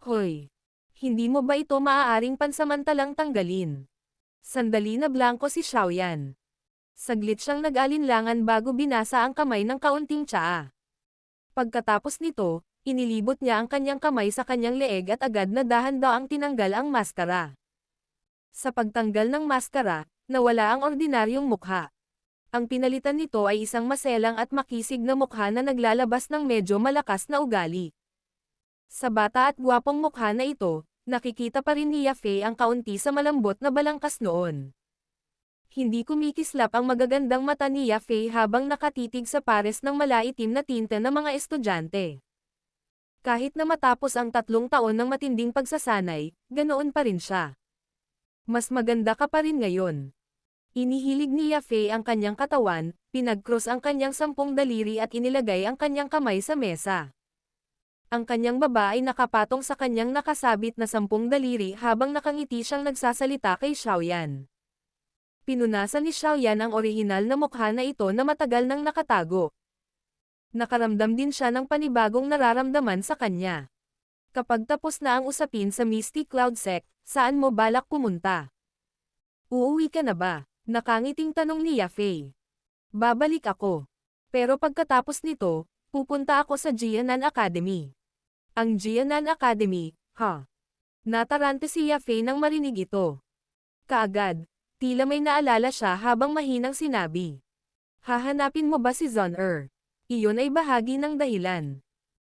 "Hoy, hindi mo ba ito maaaring pansamantalang tanggalin?" Sandali na blanko si Xiaoyan. Saglit siyang nag-alinlangan bago binasa ang kamay ng kaunting tsaa. Pagkatapos nito, inilibot niya ang kanyang kamay sa kanyang leeg at agad na dahan-daang tinanggal ang maskara. Sa pagtanggal ng maskara, nawala ang ordinaryong mukha. Ang pinalitan nito ay isang maselang at makisig na mukha na naglalabas ng medyo malakas na ugali. Sa bata at gwapong mukha na ito, nakikita pa rin ni Yafei ang kaunti sa malambot na balangkas noon. Hindi kumikislap ang magagandang mata ni Yafei habang nakatitig sa pares ng malaitim na tinta ng mga estudyante. Kahit na matapos ang 3 taon ng matinding pagsasanay, ganoon pa rin siya. Mas maganda ka pa rin ngayon. Inihilig ni Yafei ang kanyang katawan, pinag-cross ang kanyang 10 daliri at inilagay ang kanyang kamay sa mesa. Ang kanyang baba ay nakapatong sa kanyang nakasabit na 10 daliri habang nakangiti siyang nagsasalita kay Xiaoyan. Pinunasan ni Xiaoyan ang orihinal na mukha na ito na matagal nang nakatago. Nakaramdam din siya ng panibagong nararamdaman sa kanya. Kapag tapos na ang usapin sa Misty Cloud Sect, saan mo balak pumunta? Uuwi ka na ba? Nakangiting tanong ni Yafei. Babalik ako. Pero pagkatapos nito, pupunta ako sa Jianan Academy. Ang Jianan Academy, ha? Natarante si Yafei nang marinig ito. Kaagad, tila may naalala siya habang mahinang sinabi. Hahanapin mo ba si Zon-er? Iyon ay bahagi ng dahilan.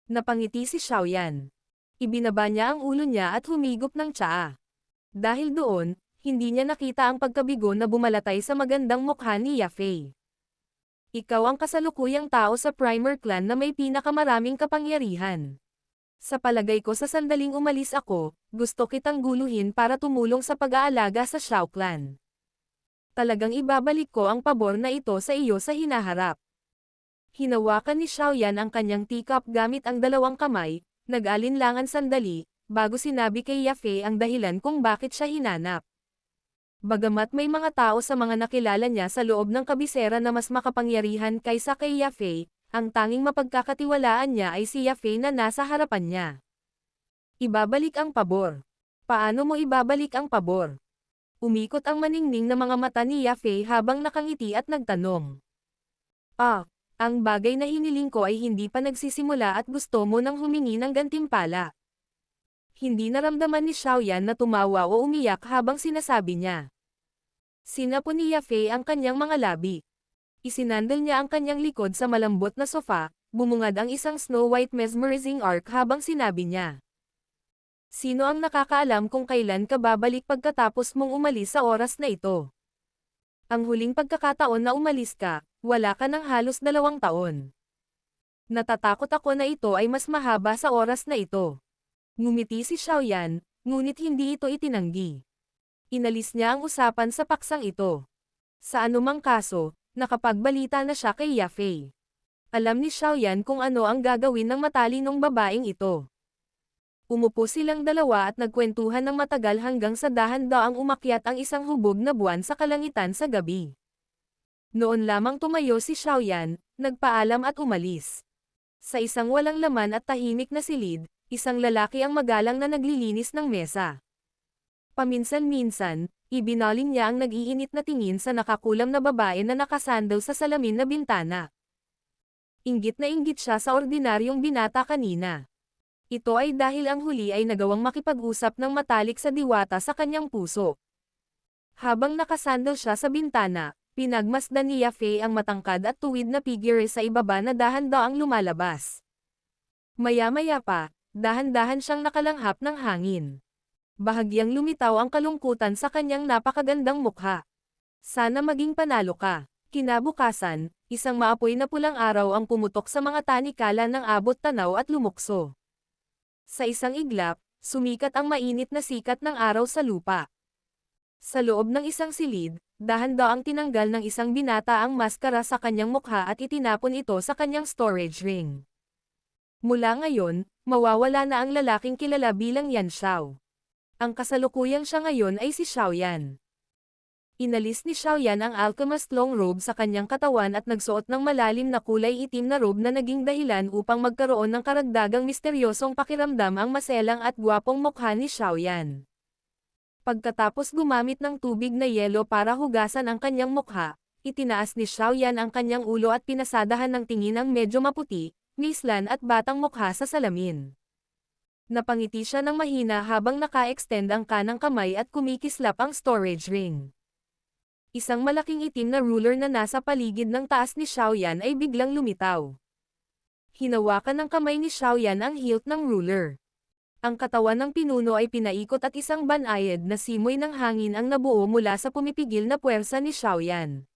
Napangiti si Xiaoyan. Ibinaba niya ang ulo niya at humigop ng tsaa. Dahil doon, hindi niya nakita ang pagkabigo na bumalatay sa magandang mukha ni Yafei. Ikaw ang kasalukuyang tao sa Primer Clan na may pinakamaraming kapangyarihan. Sa palagay ko sa sandaling umalis ako, gusto kitang guluhin para tumulong sa pag-aalaga sa Xiao Clan. Talagang ibabalik ko ang pabor na ito sa iyo sa hinaharap. Hinawakan ni Xiaoyan ang kanyang teacup gamit ang 2 kamay, nag-alinlangan sandali, bago sinabi kay Yafei ang dahilan kung bakit siya hinanap. Bagamat may mga tao sa mga nakilala niya sa loob ng kabisera na mas makapangyarihan kaysa kay Yafei, ang tanging mapagkakatiwalaan niya ay si Yafei na nasa harapan niya. Ibabalik ang pabor. Paano mo ibabalik ang pabor? Umikot ang maningning na mga mata ni Yafei habang nakangiti at nagtanong. Ang bagay na hiniling ko ay hindi pa nagsisimula at gusto mo nang humingi ng gantimpala. Hindi naramdaman ni Xiaoyan na tumawa o umiyak habang sinasabi niya. Sinapon ni Yafei ang kanyang mga labi. Isinandal niya ang kanyang likod sa malambot na sofa, bumungad ang isang Snow White mesmerizing arc habang sinabi niya. Sino ang nakakaalam kung kailan ka babalik pagkatapos mong umalis sa oras na ito? Ang huling pagkakataon na umalis ka, wala ka ng halos 2 taon. Natatakot ako na ito ay mas mahaba sa oras na ito. Ngumiti si Xiaoyan, ngunit hindi ito itinanggi. Inalis niya ang usapan sa paksang ito. Sa anumang kaso, nakapagbalita na siya kay Yafei. Alam ni Xiaoyan kung ano ang gagawin ng matalinong babaeng ito. Umupo silang dalawa at nagkwentuhan ng matagal hanggang sa dahan-daang umakyat ang isang hubog na buwan sa kalangitan sa gabi. Noon lamang tumayo si Xiaoyan, nagpaalam at umalis. Sa isang walang laman at tahimik na silid, isang lalaki ang magalang na naglilinis ng mesa. Paminsan-minsan, ibinaling niya ang nag-iinit na tingin sa nakakulam na babae na nakasandal sa salamin na bintana. Inggit na inggit siya sa ordinaryong binata kanina. Ito ay dahil ang huli ay nagawang makipag-usap ng matalik sa diwata sa kanyang puso. Habang nakasandal siya sa bintana, pinagmasdan ni Yafei ang matangkad at tuwid na figure sa ibaba na dahan-daang lumalabas. Maya-maya pa, dahan-dahan siyang nakalanghap ng hangin. Bahagyang lumitaw ang kalungkutan sa kanyang napakagandang mukha. Sana maging panalo ka. Kinabukasan, isang maapoy na pulang araw ang pumutok sa mga tanikala ng abot tanaw at lumukso. Sa isang iglap, sumikat ang mainit na sikat ng araw sa lupa. Sa loob ng isang silid, dahan-daang tinanggal ng isang binata ang maskara sa kanyang mukha at itinapon ito sa kanyang storage ring. Mula ngayon, mawawala na ang lalaking kilala bilang Yan Xiao. Ang kasalukuyang siya ngayon ay si Xiaoyan. Inalis ni Xiaoyan ang alchemist long robe sa kanyang katawan at nagsuot ng malalim na kulay itim na robe na naging dahilan upang magkaroon ng karagdagang misteryosong pakiramdam ang maselang at gwapong mukha ni Xiaoyan. Pagkatapos gumamit ng tubig na yelo para hugasan ang kanyang mukha, itinaas ni Xiaoyan ang kanyang ulo at pinasadahan ng tingin ang medyo maputi, mislan at batang mukha sa salamin. Napangiti siya ng mahina habang naka-extend ang kanang kamay at kumikislap ang storage ring. Isang malaking itim na ruler na nasa paligid ng taas ni Xiaoyan ay biglang lumitaw. Hinawakan ng kamay ni Xiaoyan ang hilt ng ruler. Ang katawan ng pinuno ay pinaikot at isang banayad na simoy ng hangin ang nabuo mula sa pumipigil na puwersa ni Xiaoyan.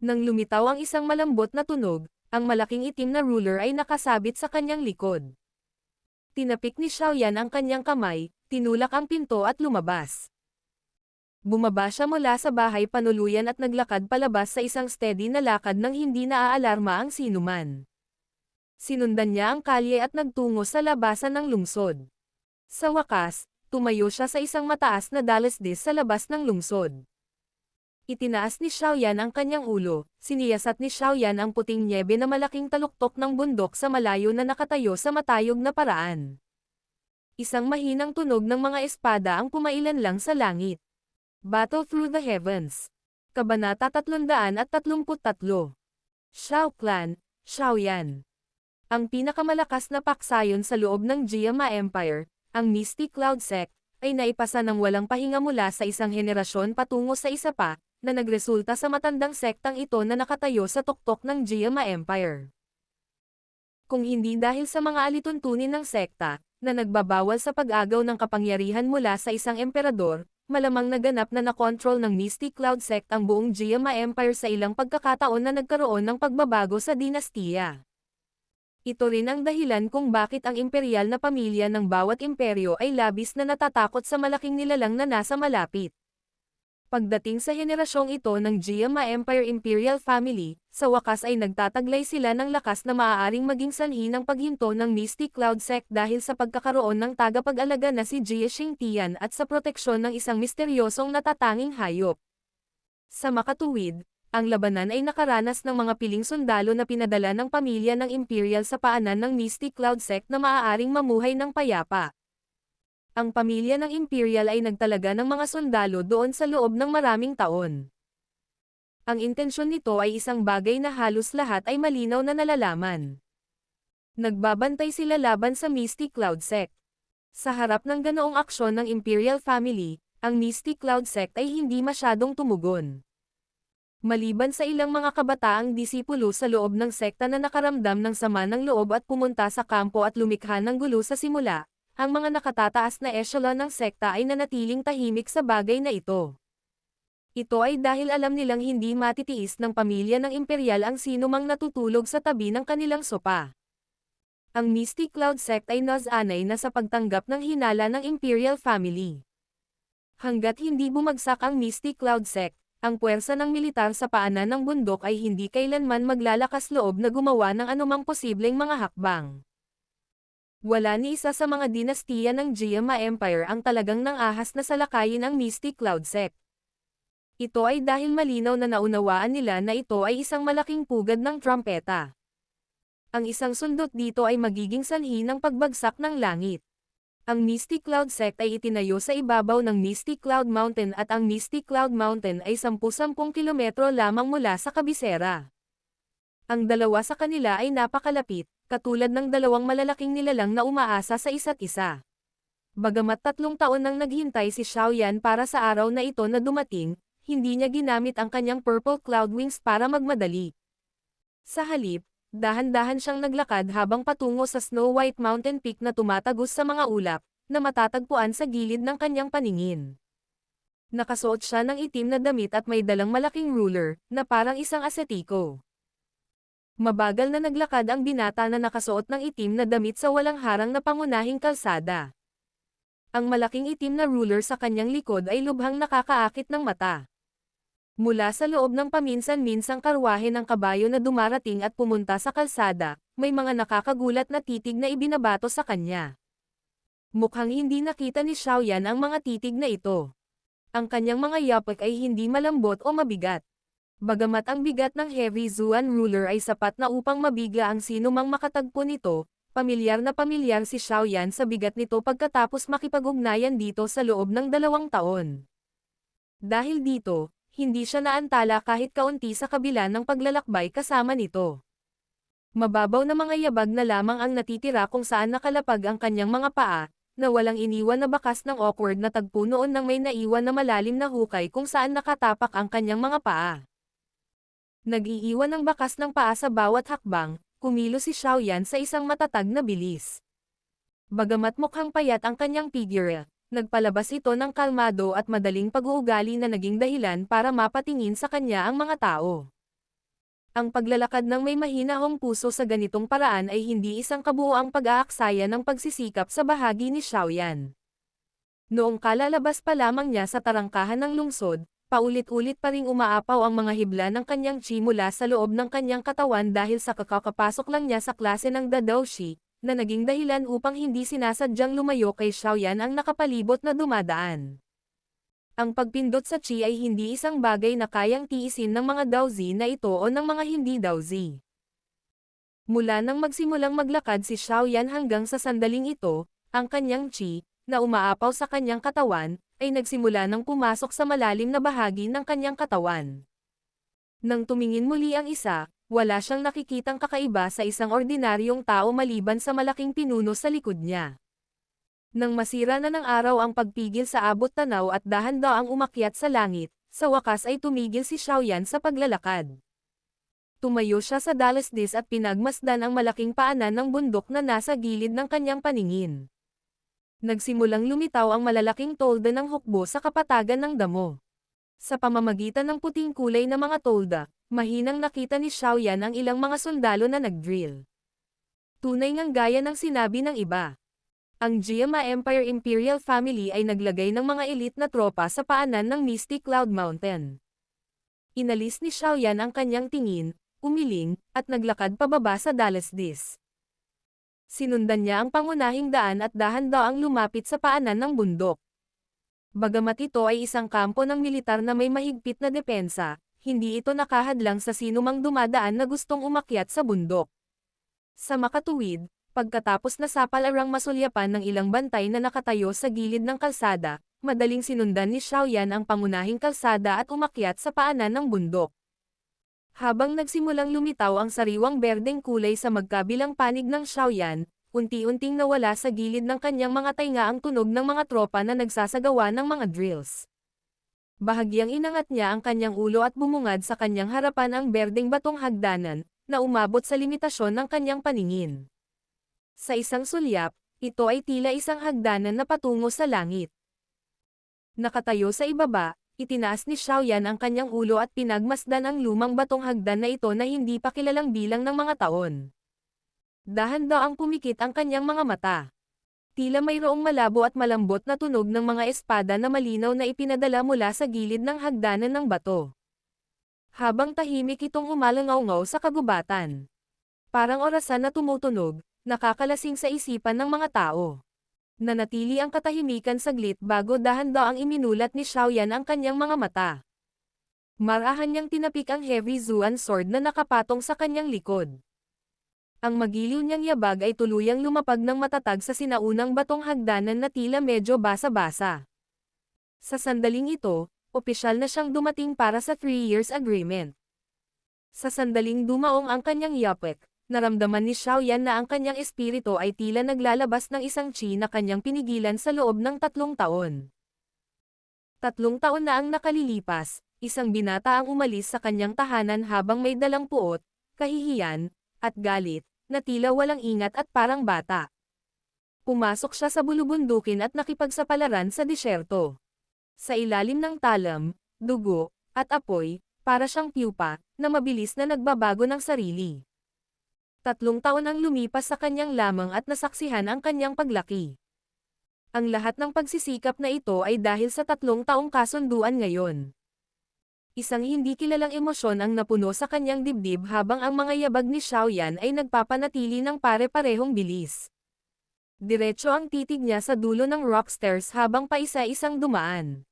Nang lumitaw ang isang malambot na tunog, ang malaking itim na ruler ay nakasabit sa kanyang likod. Tinapik ni Xiaoyan ang kanyang kamay, tinulak ang pinto at lumabas. Bumaba siya mula sa bahay panuluyan at naglakad palabas sa isang steady na lakad nang hindi naaalarma ang sinuman. Sinundan niya ang kalye at nagtungo sa labasan ng lungsod. Sa wakas, tumayo siya sa isang mataas na dalasdes sa labas ng lungsod. Itinaas ni Xiaoyan ang kanyang ulo, siniyasat ni Xiaoyan ang puting nyebe na malaking taluktok ng bundok sa malayo na nakatayo sa matayog na paraan. Isang mahinang tunog ng mga espada ang pumailan lang sa langit. Battle Through the Heavens. Kabanata 333. Xiao Clan, Xiaoyan. Ang pinakamalakas na paksayon sa loob ng Jiama Empire, ang Mystic Cloud Sect, ay naipasa ng walang pahinga mula sa isang henerasyon patungo sa isa pa, na nagresulta sa matandang sektang ito na nakatayo sa tuktok ng Jiama Empire. Kung hindi dahil sa mga alituntunin ng sekta, na nagbabawal sa pag-agaw ng kapangyarihan mula sa isang emperador, malamang naganap na nakontrol ng Mystic Cloud Sect ang buong Jiama Empire sa ilang pagkakataon na nagkaroon ng pagbabago sa dinastiya. Ito rin ang dahilan kung bakit ang imperial na pamilya ng bawat imperyo ay labis na natatakot sa malaking nilalang na nasa malapit. Pagdating sa henerasyong ito ng Jiama Empire Imperial Family, sa wakas ay nagtataglay sila ng lakas na maaaring maging sanhi ng paghinto ng Mystic Cloud Sect dahil sa pagkakaroon ng tagapag-alaga na si Jie Xingtian at sa proteksyon ng isang misteryosong natatanging hayop. Sa makatuwid, ang labanan ay nakaranas ng mga piling sundalo na pinadala ng pamilya ng Imperial sa paanan ng Mystic Cloud Sect na maaaring mamuhay ng payapa. Ang pamilya ng Imperial ay nagtalaga ng mga sundalo doon sa loob ng maraming taon. Ang intensyon nito ay isang bagay na halos lahat ay malinaw na nalalaman. Nagbabantay sila laban sa Mystic Cloud Sect. Sa harap ng ganoong aksyon ng Imperial Family, ang Mystic Cloud Sect ay hindi masyadong tumugon. Maliban sa ilang mga kabataang disipulo sa loob ng sekta na nakaramdam ng sama ng loob at pumunta sa kampo at lumikha ng gulo sa simula, ang mga nakatataas na echelon ng sekta ay nanatiling tahimik sa bagay na ito. Ito ay dahil alam nilang hindi matitiis ng pamilya ng imperial ang sinumang natutulog sa tabi ng kanilang sopa. Ang Mystic Cloud Sect ay nasanay na sa pagtanggap ng hinala ng Imperial Family. Hanggat hindi bumagsak ang Mystic Cloud Sect, ang puwersa ng militar sa paanan ng bundok ay hindi kailanman maglalakas loob na gumawa ng anumang posibleng mga hakbang. Wala ni isa sa mga dinastiya ng Jiama Empire ang talagang nangahas na salakayin ang Mystic Cloud Sect. Ito ay dahil malinaw na naunawaan nila na ito ay isang malaking pugad ng trumpeta. Ang isang sundot dito ay magiging sanhi ng pagbagsak ng langit. Ang Mystic Cloud Sect ay itinayo sa ibabaw ng Mystic Cloud Mountain at ang Mystic Cloud Mountain ay 10-10 kilometro lamang mula sa kabisera. Ang dalawa sa kanila ay napakalapit, katulad ng dalawang malalaking nilalang na umaasa sa isa't isa. Bagamat 3 taon nang naghintay si Xiaoyan para sa araw na ito na dumating, hindi niya ginamit ang kanyang Purple Cloud Wings para magmadali. Sa halip, dahan-dahan siyang naglakad habang patungo sa Snow White Mountain Peak na tumatagos sa mga ulap, na matatagpuan sa gilid ng kanyang paningin. Nakasuot siya ng itim na damit at may dalang malaking ruler, na parang isang asetiko. Mabagal na naglakad ang binata na nakasuot ng itim na damit sa walang harang na pangunahing kalsada. Ang malaking itim na ruler sa kanyang likod ay lubhang nakakaakit ng mata. Mula sa loob ng paminsan-minsang karwahe ng kabayo na dumarating at pumunta sa kalsada, may mga nakakagulat na titig na ibinabato sa kanya. Mukhang hindi nakita ni Xiaoyan ang mga titig na ito. Ang kanyang mga yapak ay hindi malambot o mabigat. Bagamat ang bigat ng Heavy Zuan ruler ay sapat na upang mabigla ang sinumang makatagpo nito, pamilyar na pamilyar si Xiaoyan sa bigat nito pagkatapos makipag-ugnayan dito sa loob ng 2 taon. Dahil dito, hindi siya naantala kahit kaunti sa kabila ng paglalakbay kasama nito. Mababaw na mga yabag na lamang ang natitira kung saan nakalapag ang kanyang mga paa, na walang iniwan na bakas ng awkward na tagpo noon nang may naiwan na malalim na hukay kung saan nakatapak ang kanyang mga paa. Nag-iiwan ng bakas ng paa sa bawat hakbang, kumilos si Xiaoyan sa isang matatag na bilis. Bagamat mukhang payat ang kanyang figure, nagpalabas ito ng kalmado at madaling pag-uugali na naging dahilan para mapatingin sa kanya ang mga tao. Ang paglalakad ng may mahinahong puso sa ganitong paraan ay hindi isang kabuoang pag-aaksaya ng pagsisikap sa bahagi ni Xiaoyan. Noong kalalabas pa lamang niya sa tarangkahan ng lungsod, paulit-ulit pa ring umaapaw ang mga hibla ng kanyang chi mula sa loob ng kanyang katawan dahil sa kakapasok lang niya sa klase ng Dadaoshi, na naging dahilan upang hindi sinasadyang lumayo kay Xiaoyan ang nakapalibot na dumadaan. Ang pagpindot sa chi ay hindi isang bagay na kayang tiisin ng mga Daozi na ito o ng mga hindi Daozi. Mula nang magsimulang maglakad si Xiaoyan hanggang sa sandaling ito, ang kanyang chi, na umaapaw sa kanyang katawan, ay nagsimula nang pumasok sa malalim na bahagi ng kanyang katawan. Nang tumingin muli ang isa, wala siyang nakikitang kakaiba sa isang ordinaryong tao maliban sa malaking pinuno sa likod niya. Nang masira na ng araw ang pagpigil sa abot tanaw at dahan-daang umakyat sa langit, sa wakas ay tumigil si Xiaoyan sa paglalakad. Tumayo siya sa dalasdis at pinagmasdan ang malaking paanan ng bundok na nasa gilid ng kanyang paningin. Nagsimulang lumitaw ang malalaking tolda ng hukbo sa kapatagan ng damo. Sa pamamagitan ng puting kulay na mga tolda, mahinang nakita ni Xiaoyan ang ilang mga sundalo na nag-drill. Tunay ngang gaya ng sinabi ng iba. Ang Jiama Empire Imperial Family ay naglagay ng mga elite na tropa sa paanan ng Mystic Cloud Mountain. Inalis ni Xiaoyan ang kanyang tingin, umiling, at naglakad pababa sa dalasdis. Sinundan niya ang pangunahing daan at dahan-daang lumapit sa paanan ng bundok. Bagamat ito ay isang kampo ng militar na may mahigpit na depensa, hindi ito nakahadlang sa sinumang dumadaan na gustong umakyat sa bundok. Sa makatuwid, pagkatapos na sapalarang masulyapan ng ilang bantay na nakatayo sa gilid ng kalsada, madaling sinundan ni Xiaoyan ang pangunahing kalsada at umakyat sa paanan ng bundok. Habang nagsimulang lumitaw ang sariwang berdeng kulay sa magkabilang panig ng Xiaoyan, unti-unting nawala sa gilid ng kanyang mga tainga ang tunog ng mga tropa na nagsasagawa ng mga drills. Bahagyang inangat niya ang kanyang ulo at bumungad sa kanyang harapan ang berdeng batong hagdanan, na umabot sa limitasyon ng kanyang paningin. Sa isang sulyap, ito ay tila isang hagdanan na patungo sa langit. Nakatayo sa ibaba, itinaas ni Xiaoyan ang kanyang ulo at pinagmasdan ang lumang batong hagdan na ito na hindi pa kilalang bilang ng mga taon. Dahan-daang pumikit ang kanyang mga mata. Tila mayroong malabo at malambot na tunog ng mga espada na malinaw na ipinadala mula sa gilid ng hagdanan ng bato. Habang tahimik itong umalangaw-ngaw sa kagubatan. Parang orasan na tumutunog, nakakalasing sa isipan ng mga tao. Nanatili ang katahimikan saglit bago dahan-daang iminulat ni Xiaoyan ang kanyang mga mata. Marahan niyang tinapik ang heavy Zuan sword na nakapatong sa kanyang likod. Ang magiliw niyang yabag ay tuluyang lumapag ng matatag sa sinaunang batong hagdanan na tila medyo basa-basa. Sa sandaling ito, opisyal na siyang dumating para sa 3 years agreement. Sa sandaling dumaong ang kanyang yapek, naramdaman ni Xiaoyan na ang kanyang espiritu ay tila naglalabas ng isang chi na kanyang pinigilan sa loob ng 3 taon. 3 taon na ang nakalilipas, isang binata ang umalis sa kanyang tahanan habang may dalang puot, kahihiyan, at galit, na tila walang ingat at parang bata. Pumasok siya sa bulubundukin at nakipagsapalaran sa disyerto. Sa ilalim ng talam, dugo, at apoy, para siyang pupa, na mabilis na nagbabago ng sarili. 3 taon ang lumipas sa kanyang lamang at nasaksihan ang kanyang paglaki. Ang lahat ng pagsisikap na ito ay dahil sa 3 taong kasunduan ngayon. Isang hindi kilalang emosyon ang napuno sa kanyang dibdib habang ang mga yabag ni Xiaoyan ay nagpapanatili ng pare-parehong bilis. Diretso ang titig niya sa dulo ng rock stairs habang paisa-isang dumaan.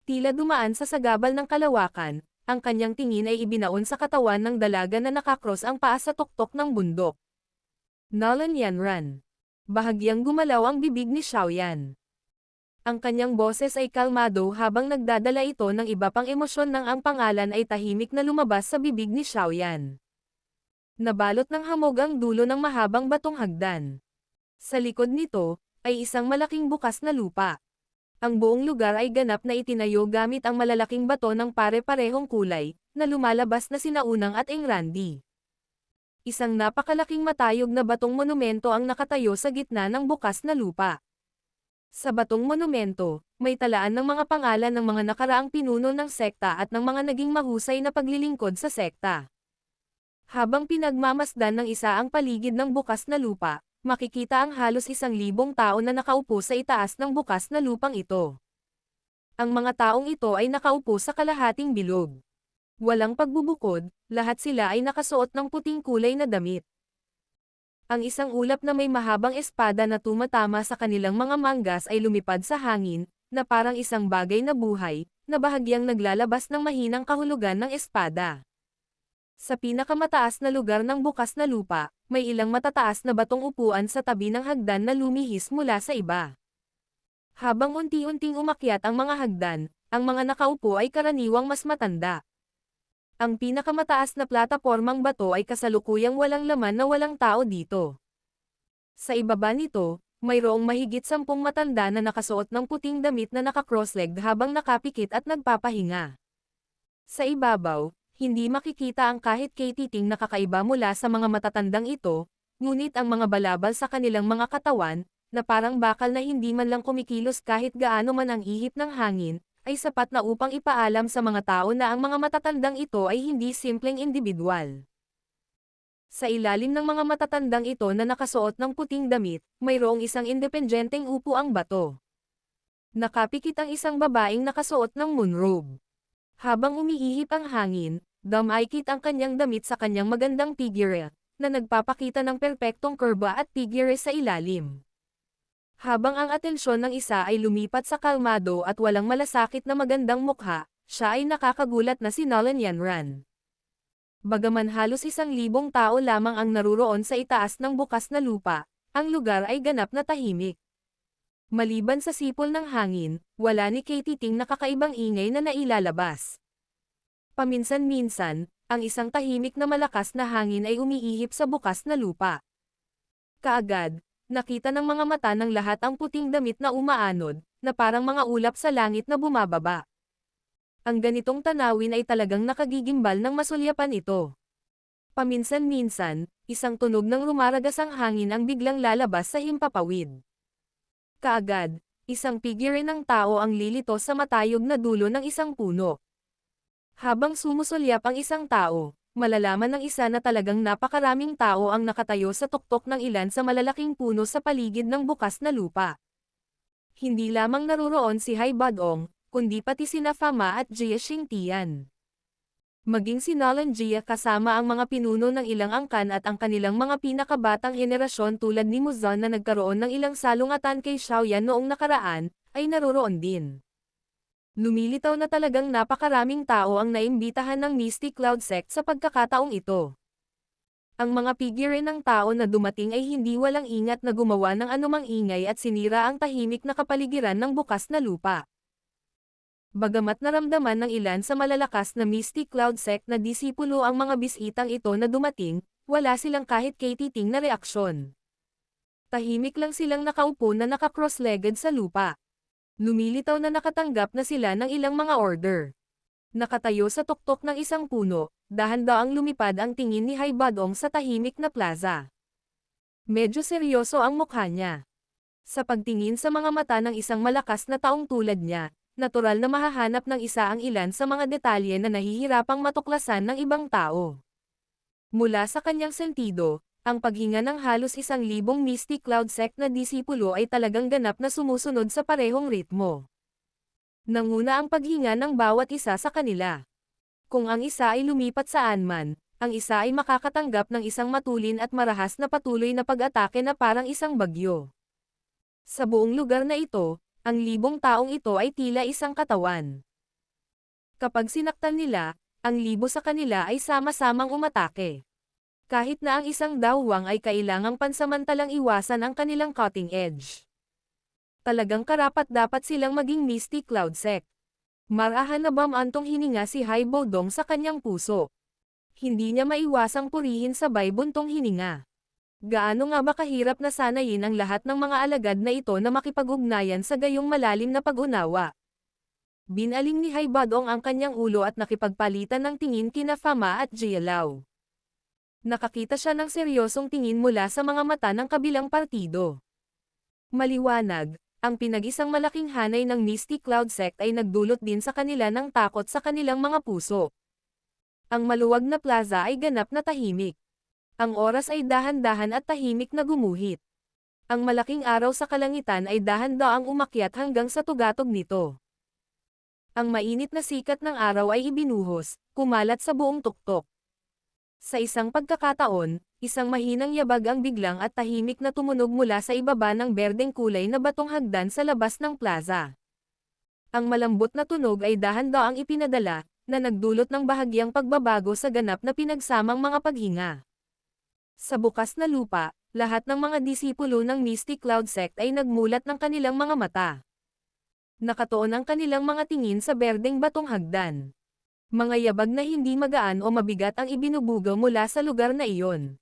Tila dumaan sa sagabal ng kalawakan. Ang kanyang tingin ay ibinaon sa katawan ng dalaga na nakakross ang paa sa tuktok ng bundok. Nolan Yanran. Bahagyang gumalaw ang bibig ni Xiaoyan. Ang kanyang boses ay kalmado habang nagdadala ito ng iba pang emosyon nang ang pangalan ay tahimik na lumabas sa bibig ni Xiaoyan. Nabalot ng hamog ang dulo ng mahabang batong hagdan. Sa likod nito, ay isang malaking bukas na lupa. Ang buong lugar ay ganap na itinayo gamit ang malalaking bato ng pare-parehong kulay, na lumalabas na sinaunang at engrandi. Isang napakalaking matayog na batong monumento ang nakatayo sa gitna ng bukas na lupa. Sa batong monumento, may talaan ng mga pangalan ng mga nakaraang pinuno ng sekta at ng mga naging mahusay na paglilingkod sa sekta. Habang pinagmamasdan ng isa ang paligid ng bukas na lupa, makikita ang halos 1,000 tao na nakaupo sa itaas ng bukas na lupang ito. Ang mga taong ito ay nakaupo sa kalahating bilog. Walang pagbubukod, lahat sila ay nakasuot ng puting kulay na damit. Ang isang ulap na may mahabang espada na tumatama sa kanilang mga manggas ay lumipad sa hangin, na parang isang bagay na buhay, na bahagyang naglalabas ng mahinang kahulugan ng espada. Sa pinakamataas na lugar ng bukas na lupa, may ilang matataas na batong upuan sa tabi ng hagdan na lumihis mula sa iba. Habang unti-unting umakyat ang mga hagdan, ang mga nakaupo ay karaniwang mas matanda. Ang pinakamataas na platapormang bato ay kasalukuyang walang laman na walang tao dito. Sa ibaba nito, mayroong mahigit 10 matanda na nakasuot ng puting damit na naka-cross-legged habang nakapikit at nagpapahinga. Sa ibabaw, hindi makikita ang kahit katiting na kakaiba mula sa mga matatandang ito, ngunit ang mga balabal sa kanilang mga katawan, na parang bakal na hindi man lang kumikilos kahit gaano man ang ihip ng hangin, ay sapat na upang ipaalam sa mga tao na ang mga matatandang ito ay hindi simpleng individual. Sa ilalim ng mga matatandang ito na nakasuot ng puting damit, mayroong isang independenteng upuang bato. Nakapikit ang isang babaeng nakasuot ng moonrobe. Habang umiihip ang hangin, dumaikit ang kanyang damit sa kanyang magandang figure, na nagpapakita ng perpektong kurba at figure sa ilalim. Habang ang atensyon ng isa ay lumipat sa kalmado at walang malasakit na magandang mukha, siya ay nakakagulat na si Nolan Yanran. Bagaman halos 1,000 tao lamang ang naruroon sa itaas ng bukas na lupa, ang lugar ay ganap na tahimik. Maliban sa sipol ng hangin, wala ni katiting na kakaibang ingay na nailalabas. Paminsan-minsan, ang isang tahimik na malakas na hangin ay umiihip sa bukas na lupa. Kaagad, nakita ng mga mata ng lahat ang puting damit na umaanod, na parang mga ulap sa langit na bumababa. Ang ganitong tanawin ay talagang nakagigimbal ng masulyapan ito. Paminsan-minsan, isang tunog ng rumaragasang hangin ang biglang lalabas sa himpapawid. Kaagad, isang figure ng tao ang lilito sa matayog na dulo ng isang puno. Habang sumusulyap ang isang tao, malalaman ng isa na talagang napakaraming tao ang nakatayo sa tuktok ng ilan sa malalaking puno sa paligid ng bukas na lupa. Hindi lamang naroroon si Hai Badong, kundi pati sina Fama at Jia Xingtian. Maging si Nolan Jia kasama ang mga pinuno ng ilang angkan at ang kanilang mga pinakabatang henerasyon tulad ni Muzan na nagkaroon ng ilang salungatan kay Xiaoyan noong nakaraan, ay naroroon din. Lumilitaw na talagang napakaraming tao ang naimbitahan ng Mystic Cloud Sect sa pagkakataong ito. Ang mga figure ng tao na dumating ay hindi walang ingat na gumawa ng anumang ingay at sinira ang tahimik na kapaligiran ng bukas na lupa. Bagamat naramdaman ng ilan sa malalakas na Mystic Cloud Sect na disipulo ang mga bisitang ito na dumating, wala silang kahit katiting na reaksyon. Tahimik lang silang nakaupo na naka-cross-legged sa lupa. Lumilitaw na nakatanggap na sila ng ilang mga order. Nakatayo sa tuktok ng isang puno, dahan-daang lumipad ang tingin ni Hai Badong sa tahimik na plaza. Medyo seryoso ang mukha niya. Sa pagtingin sa mga mata ng isang malakas na taong tulad niya, natural na mahahanap ng isa ang ilan sa mga detalye na nahihirapang matuklasan ng ibang tao. Mula sa kanyang sentido, ang paghinga ng halos 1,000 Mystic Cloud Sect na disipulo ay talagang ganap na sumusunod sa parehong ritmo. Nanguna ang paghinga ng bawat isa sa kanila. Kung ang isa ay lumipat saan man, ang isa ay makakatanggap ng isang matulin at marahas na patuloy na pag-atake na parang isang bagyo. Sa buong lugar na ito, ang libong taong ito ay tila isang katawan. Kapag sinaktan nila, ang libo sa kanila ay sama-samang umatake. Kahit na ang isang dawwang ay kailangang pansamantalang iwasan ang kanilang cutting edge. Talagang karapat-dapat silang maging Mystic Cloud Sect. Marahan na bamantong hininga si Hai Bodong sa kanyang puso. Hindi niya maiwasang purihin sabay buntong hininga. Gaano nga ba kahirap na sanayin ang lahat ng mga alagad na ito na makipag-ugnayan sa gayong malalim na pag-unawa. Binaling ni Hai Badong ang kanyang ulo at nakipagpalitan ng tingin kina Fama at Jia Lao. Nakakita siya ng seryosong tingin mula sa mga mata ng kabilang partido. Maliwanag, ang pinag-isang malaking hanay ng Mystic Cloud Sect ay nagdulot din sa kanila ng takot sa kanilang mga puso. Ang maluwag na plaza ay ganap na tahimik. Ang oras ay dahan-dahan at tahimik na gumuhit. Ang malaking araw sa kalangitan ay dahan-daang umakyat hanggang sa tugatog nito. Ang mainit na sikat ng araw ay ibinuhos, kumalat sa buong tuktok. Sa isang pagkakataon, isang mahinang yabag ang biglang at tahimik na tumunog mula sa ibaba ng berdeng kulay na batong hagdan sa labas ng plaza. Ang malambot na tunog ay dahan-daang ipinadala, na nagdulot ng bahagyang pagbabago sa ganap na pinagsamang mga paghinga. Sa bukas na lupa, lahat ng mga disipulo ng Mystic Cloud Sect ay nagmulat ng kanilang mga mata. Nakatuon ang kanilang mga tingin sa berdeng batong hagdan. Mga yabag na hindi magaan o mabigat ang ibinubugaw mula sa lugar na iyon.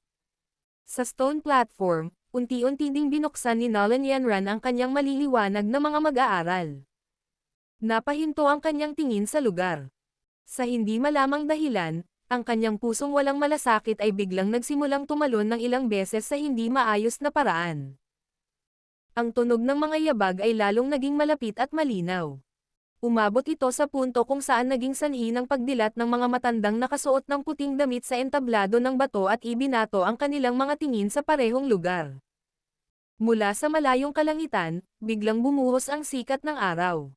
Sa stone platform, unti-unti ding binuksan ni Nolan Yanran ang kanyang maliliwanag na mga mag-aaral. Napahinto ang kanyang tingin sa lugar. Sa hindi malamang dahilan, ang kanyang pusong walang malasakit ay biglang nagsimulang tumalon ng ilang beses sa hindi maayos na paraan. Ang tunog ng mga yabag ay lalong naging malapit at malinaw. Umabot ito sa punto kung saan naging sanhi ng pagdilat ng mga matandang nakasuot ng puting damit sa entablado ng bato at ibinato ang kanilang mga tingin sa parehong lugar. Mula sa malayong kalangitan, biglang bumuhos ang sikat ng araw.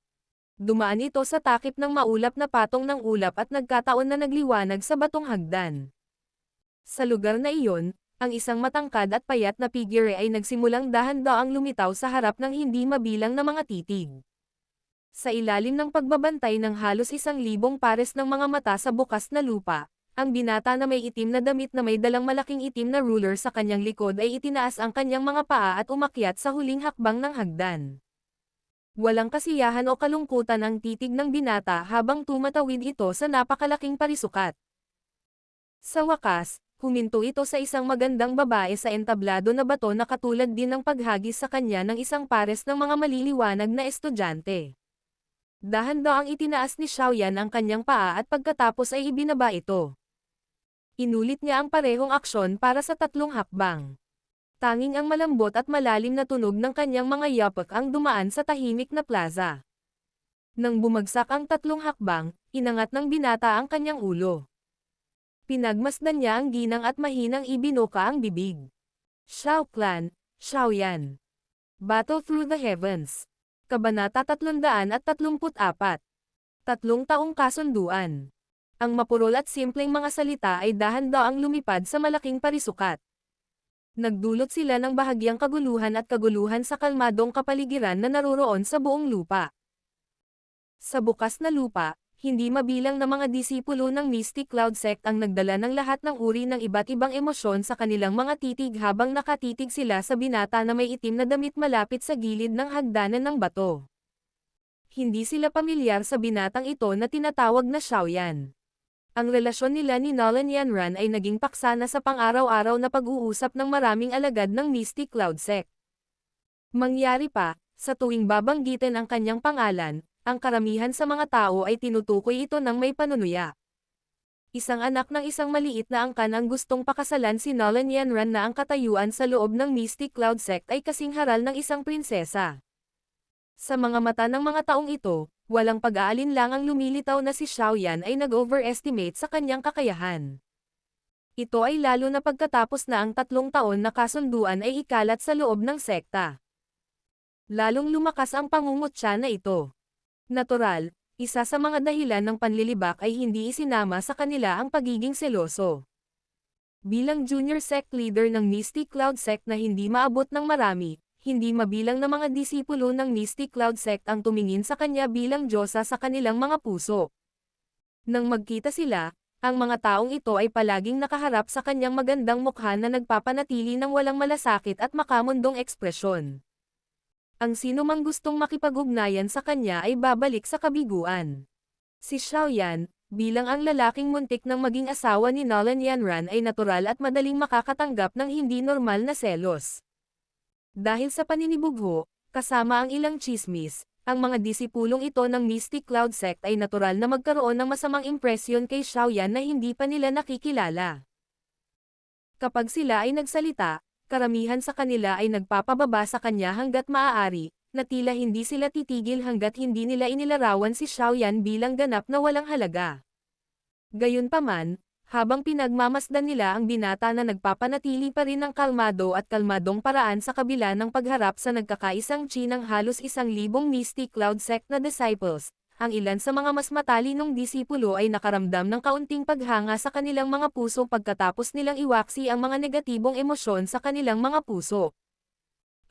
Dumaan ito sa takip ng maulap na patong ng ulap at nagkataon na nagliwanag sa batong hagdan. Sa lugar na iyon, ang isang matangkad at payat na figure ay nagsimulang dahan-daang lumitaw sa harap ng hindi mabilang na mga titig. Sa ilalim ng pagbabantay ng halos 1,000 pares ng mga mata sa bukas na lupa, ang binata na may itim na damit na may dalang malaking itim na ruler sa kanyang likod ay itinaas ang kanyang mga paa at umakyat sa huling hakbang ng hagdan. Walang kasiyahan o kalungkutan ang titig ng binata habang tumatawid ito sa napakalaking parisukat. Sa wakas, huminto ito sa isang magandang babae sa entablado na bato na katulad din ng paghagis sa kanya ng isang pares ng mga maliliwanag na estudyante. Dahan-daang itinaas ni Xiaoyan ang kanyang paa at pagkatapos ay ibinaba ito. Inulit niya ang parehong aksyon para sa 3 hakbang. Tanging ang malambot at malalim na tunog ng kanyang mga yapak ang dumaan sa tahimik na plaza. Nang bumagsak ang 3 hakbang, inangat ng binata ang kanyang ulo. Pinagmasdan niya ang ginang at mahinang ibinuka ang bibig. Shao Clan, Xiaoyan. Battle Through the Heavens. Kabanata 334. 3 taong kasunduan. Ang mapurol at simpleng mga salita ay dahan-daang lumipad sa malaking parisukat. Nagdulot sila ng bahagyang kaguluhan sa kalmadong kapaligiran na naroroon sa buong lupa. Sa bukas na lupa, hindi mabilang na mga disipulo ng Mystic Cloud Sect ang nagdala ng lahat ng uri ng iba't ibang emosyon sa kanilang mga titig habang nakatitig sila sa binata na may itim na damit malapit sa gilid ng hagdanan ng bato. Hindi sila pamilyar sa binatang ito na tinatawag na Xiaoyan. Ang relasyon nila ni Nolan Yanran ay naging paksa na sa pang-araw-araw na pag-uusap ng maraming alagad ng Mystic Cloud Sect. Mangyari pa, sa tuwing babanggitin ang kanyang pangalan, ang karamihan sa mga tao ay tinutukoy ito ng may panunuya. Isang anak ng isang maliit na angkan ang gustong pakasalan si Nolan Yanran na ang katayuan sa loob ng Mystic Cloud Sect ay kasing haral ng isang prinsesa. Sa mga mata ng mga taong ito, walang pag-aalinlangang lumilitaw na si Xiaoyan ay nag-overestimate sa kanyang kakayahan. Ito ay lalo na pagkatapos na ang 3 taon na kasunduan ay ikalat sa loob ng sekta. Lalong lumakas ang pangungutya na ito. Natural, isa sa mga dahilan ng panlilibak ay hindi isinama sa kanila ang pagiging seloso. Bilang junior sect leader ng Mystic Cloud Sect na hindi maabot ng marami, hindi mabilang na mga disipulo ng Mystic Cloud Sect ang tumingin sa kanya bilang Diyosa sa kanilang mga puso. Nang magkita sila, ang mga taong ito ay palaging nakaharap sa kanyang magandang mukha na nagpapanatili ng walang malasakit at makamundong ekspresyon. Ang sino mang gustong makipag-ugnayan sa kanya ay babalik sa kabiguan. Si Xiaoyan, bilang ang lalaking muntik ng maging asawa ni Nolan Yanran ay natural at madaling makakatanggap ng hindi normal na selos. Dahil sa paninibugho, kasama ang ilang chismis, ang mga disipulong ito ng Mystic Cloud Sect ay natural na magkaroon ng masamang impresyon kay Xiaoyan na hindi pa nila nakikilala. Kapag sila ay nagsalita, karamihan sa kanila ay nagpapababa sa kanya hanggat maaari, na tila hindi sila titigil hanggat hindi nila inilarawan si Xiaoyan bilang ganap na walang halaga. Gayunpaman, habang pinagmamasdan nila ang binata na nagpapanatili pa rin ng kalmado at kalmadong paraan sa kabila ng pagharap sa nagkakaisang chi ng halos 1,000 Mystic Cloud Sect na disciples, ang ilan sa mga mas matalinong disipulo ay nakaramdam ng kaunting paghanga sa kanilang mga puso pagkatapos nilang iwaksi ang mga negatibong emosyon sa kanilang mga puso.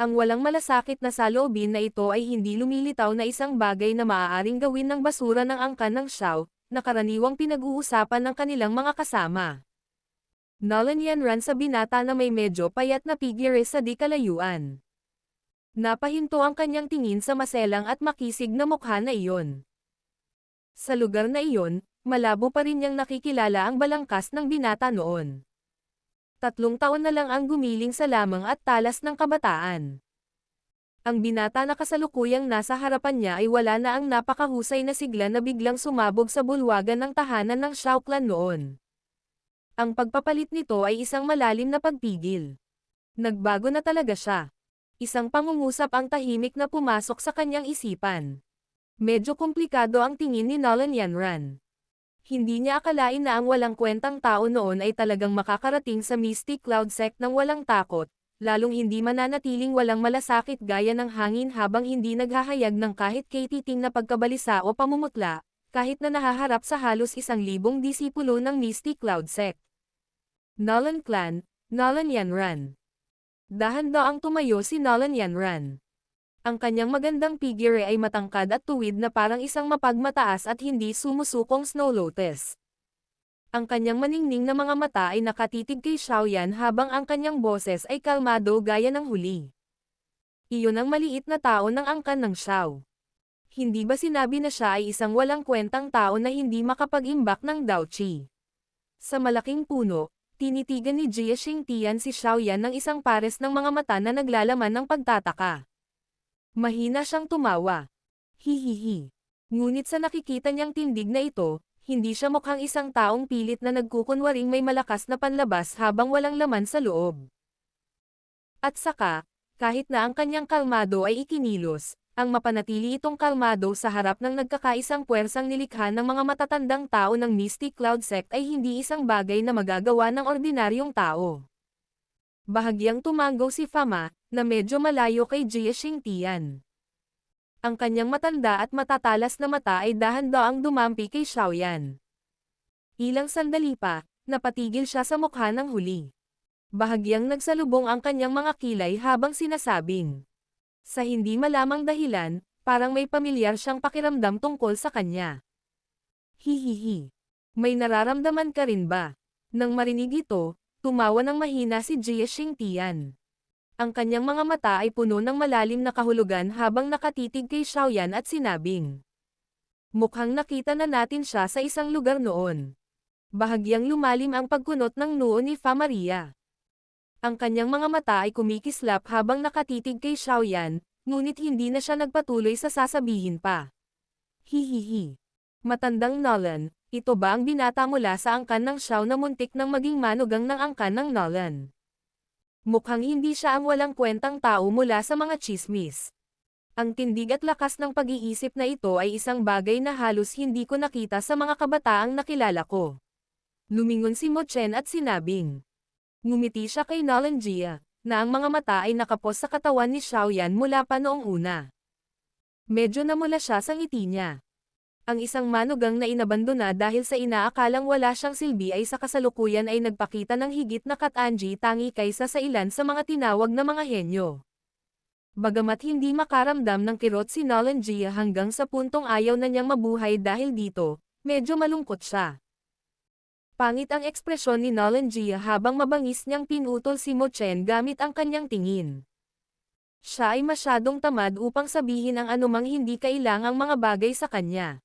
Ang walang malasakit na saloobin na ito ay hindi lumilitaw na isang bagay na maaaring gawin ng basura ng angkan ng Xiao, na karaniwang pinag-uusapan ng kanilang mga kasama. Nolan Yanran sa binata na may medyo payat na figure sa di kalayuan. Napahinto ang kanyang tingin sa maselang at makisig na mukha na iyon. Sa lugar na iyon, malabo pa rin niyang nakikilala ang balangkas ng binata noon. 3 taon na lang ang gumiling sa lamang at talas ng kabataan. Ang binata na kasalukuyang nasa harapan niya ay wala na ang napakahusay na sigla na biglang sumabog sa bulwagan ng tahanan ng Shao Clan noon. Ang pagpapalit nito ay isang malalim na pagpigil. Nagbago na talaga siya. Isang pangungusap ang tahimik na pumasok sa kanyang isipan. Medyo komplikado ang tingin ni Nolan Yanran. Hindi niya akalain na ang walang kwentang tao noon ay talagang makakarating sa Mystic Cloud Sect ng walang takot, lalong hindi mananatiling walang malasakit gaya ng hangin habang hindi naghahayag ng kahit katiting na pagkabalisa o pamumutla, kahit na nahaharap sa halos 1,000 disipulo ng Mystic Cloud Sect. Nolan Clan, Nolan Yanran. Dahan-daang tumayo si Nolan Yanran. Ang kanyang magandang figure ay matangkad at tuwid na parang isang mapagmataas at hindi sumusukong snow lotus. Ang kanyang maningning na mga mata ay nakatitig kay Xiaoyan habang ang kanyang boses ay kalmado gaya ng huli. Iyon ang maliit na tao ng angkan ng Xiao. Hindi ba sinabi na siya ay isang walang kwentang tao na hindi makapag-imbak ng Dao Qi? Sa malaking puno, tinitigan ni Jie Xingtian si Xiaoyan ng isang pares ng mga mata na naglalaman ng pagtataka. Mahina siyang tumawa. Hihihi. Ngunit sa nakikita niyang tindig na ito, hindi siya mukhang isang taong pilit na nagkukunwaring may malakas na panlabas habang walang laman sa loob. At saka, kahit na ang kanyang kalmado ay ikinilos, ang mapanatili itong kalmado sa harap ng nagkakaisang puwersang nilikha ng mga matatandang tao ng Mystic Cloud Sect ay hindi isang bagay na magagawa ng ordinaryong tao. Bahagyang tumanggaw si Fama, na medyo malayo kay Jie Xingtian. Ang kanyang matanda at matatalas na mata ay dahan-daang dumampi kay Xiaoyan. Ilang sandali pa, napatigil siya sa mukha ng huli. Bahagyang nagsalubong ang kanyang mga kilay habang sinasabing. Sa hindi malamang dahilan, parang may pamilyar siyang pakiramdam tungkol sa kanya. Hihihi. May nararamdaman ka rin ba? Nang marinig ito, tumawa ng mahina si Jie Xingtian. Ang kanyang mga mata ay puno ng malalim na kahulugan habang nakatitig kay Xiaoyan at sinabing. Mukhang nakita na natin siya sa isang lugar noon. Bahagyang lumalim ang pagkunot ng noo ni Fa Maria. Ang kanyang mga mata ay kumikislap habang nakatitig kay Xiaoyan, ngunit hindi na siya nagpatuloy sa sasabihin pa. Hihihi. Matandang Nolan, ito ba ang binata mula sa angkan ng Xiao na muntik nang maging manugang ng angkan ng Nolan? Mukhang hindi siya ang walang kwentang tao mula sa mga tsismis. Ang tindig at lakas ng pag-iisip na ito ay isang bagay na halos hindi ko nakita sa mga kabataang nakilala ko. Lumingon si Mo Chen at sinabing. Ngumiti siya kay Nolan Jia, na ang mga mata ay nakapos sa katawan ni Xiaoyan mula pa noong una. Medyo namula siya sa ngiti niya. Ang isang manugang na inabandona dahil sa inaakalang wala siyang silbi ay sa kasalukuyan ay nagpakita ng higit na katangi tangi kaysa sa ilan sa mga tinawag na mga henyo. Bagamat hindi makaramdam ng kirot si Nolan Jia hanggang sa puntong ayaw na niyang mabuhay dahil dito, medyo malungkot siya. Pangit ang ekspresyon ni Nolan Jia habang mabangis niyang pinutol si Mo Chen gamit ang kanyang tingin. Siya ay masyadong tamad upang sabihin ang anumang hindi kailangang mga bagay sa kanya.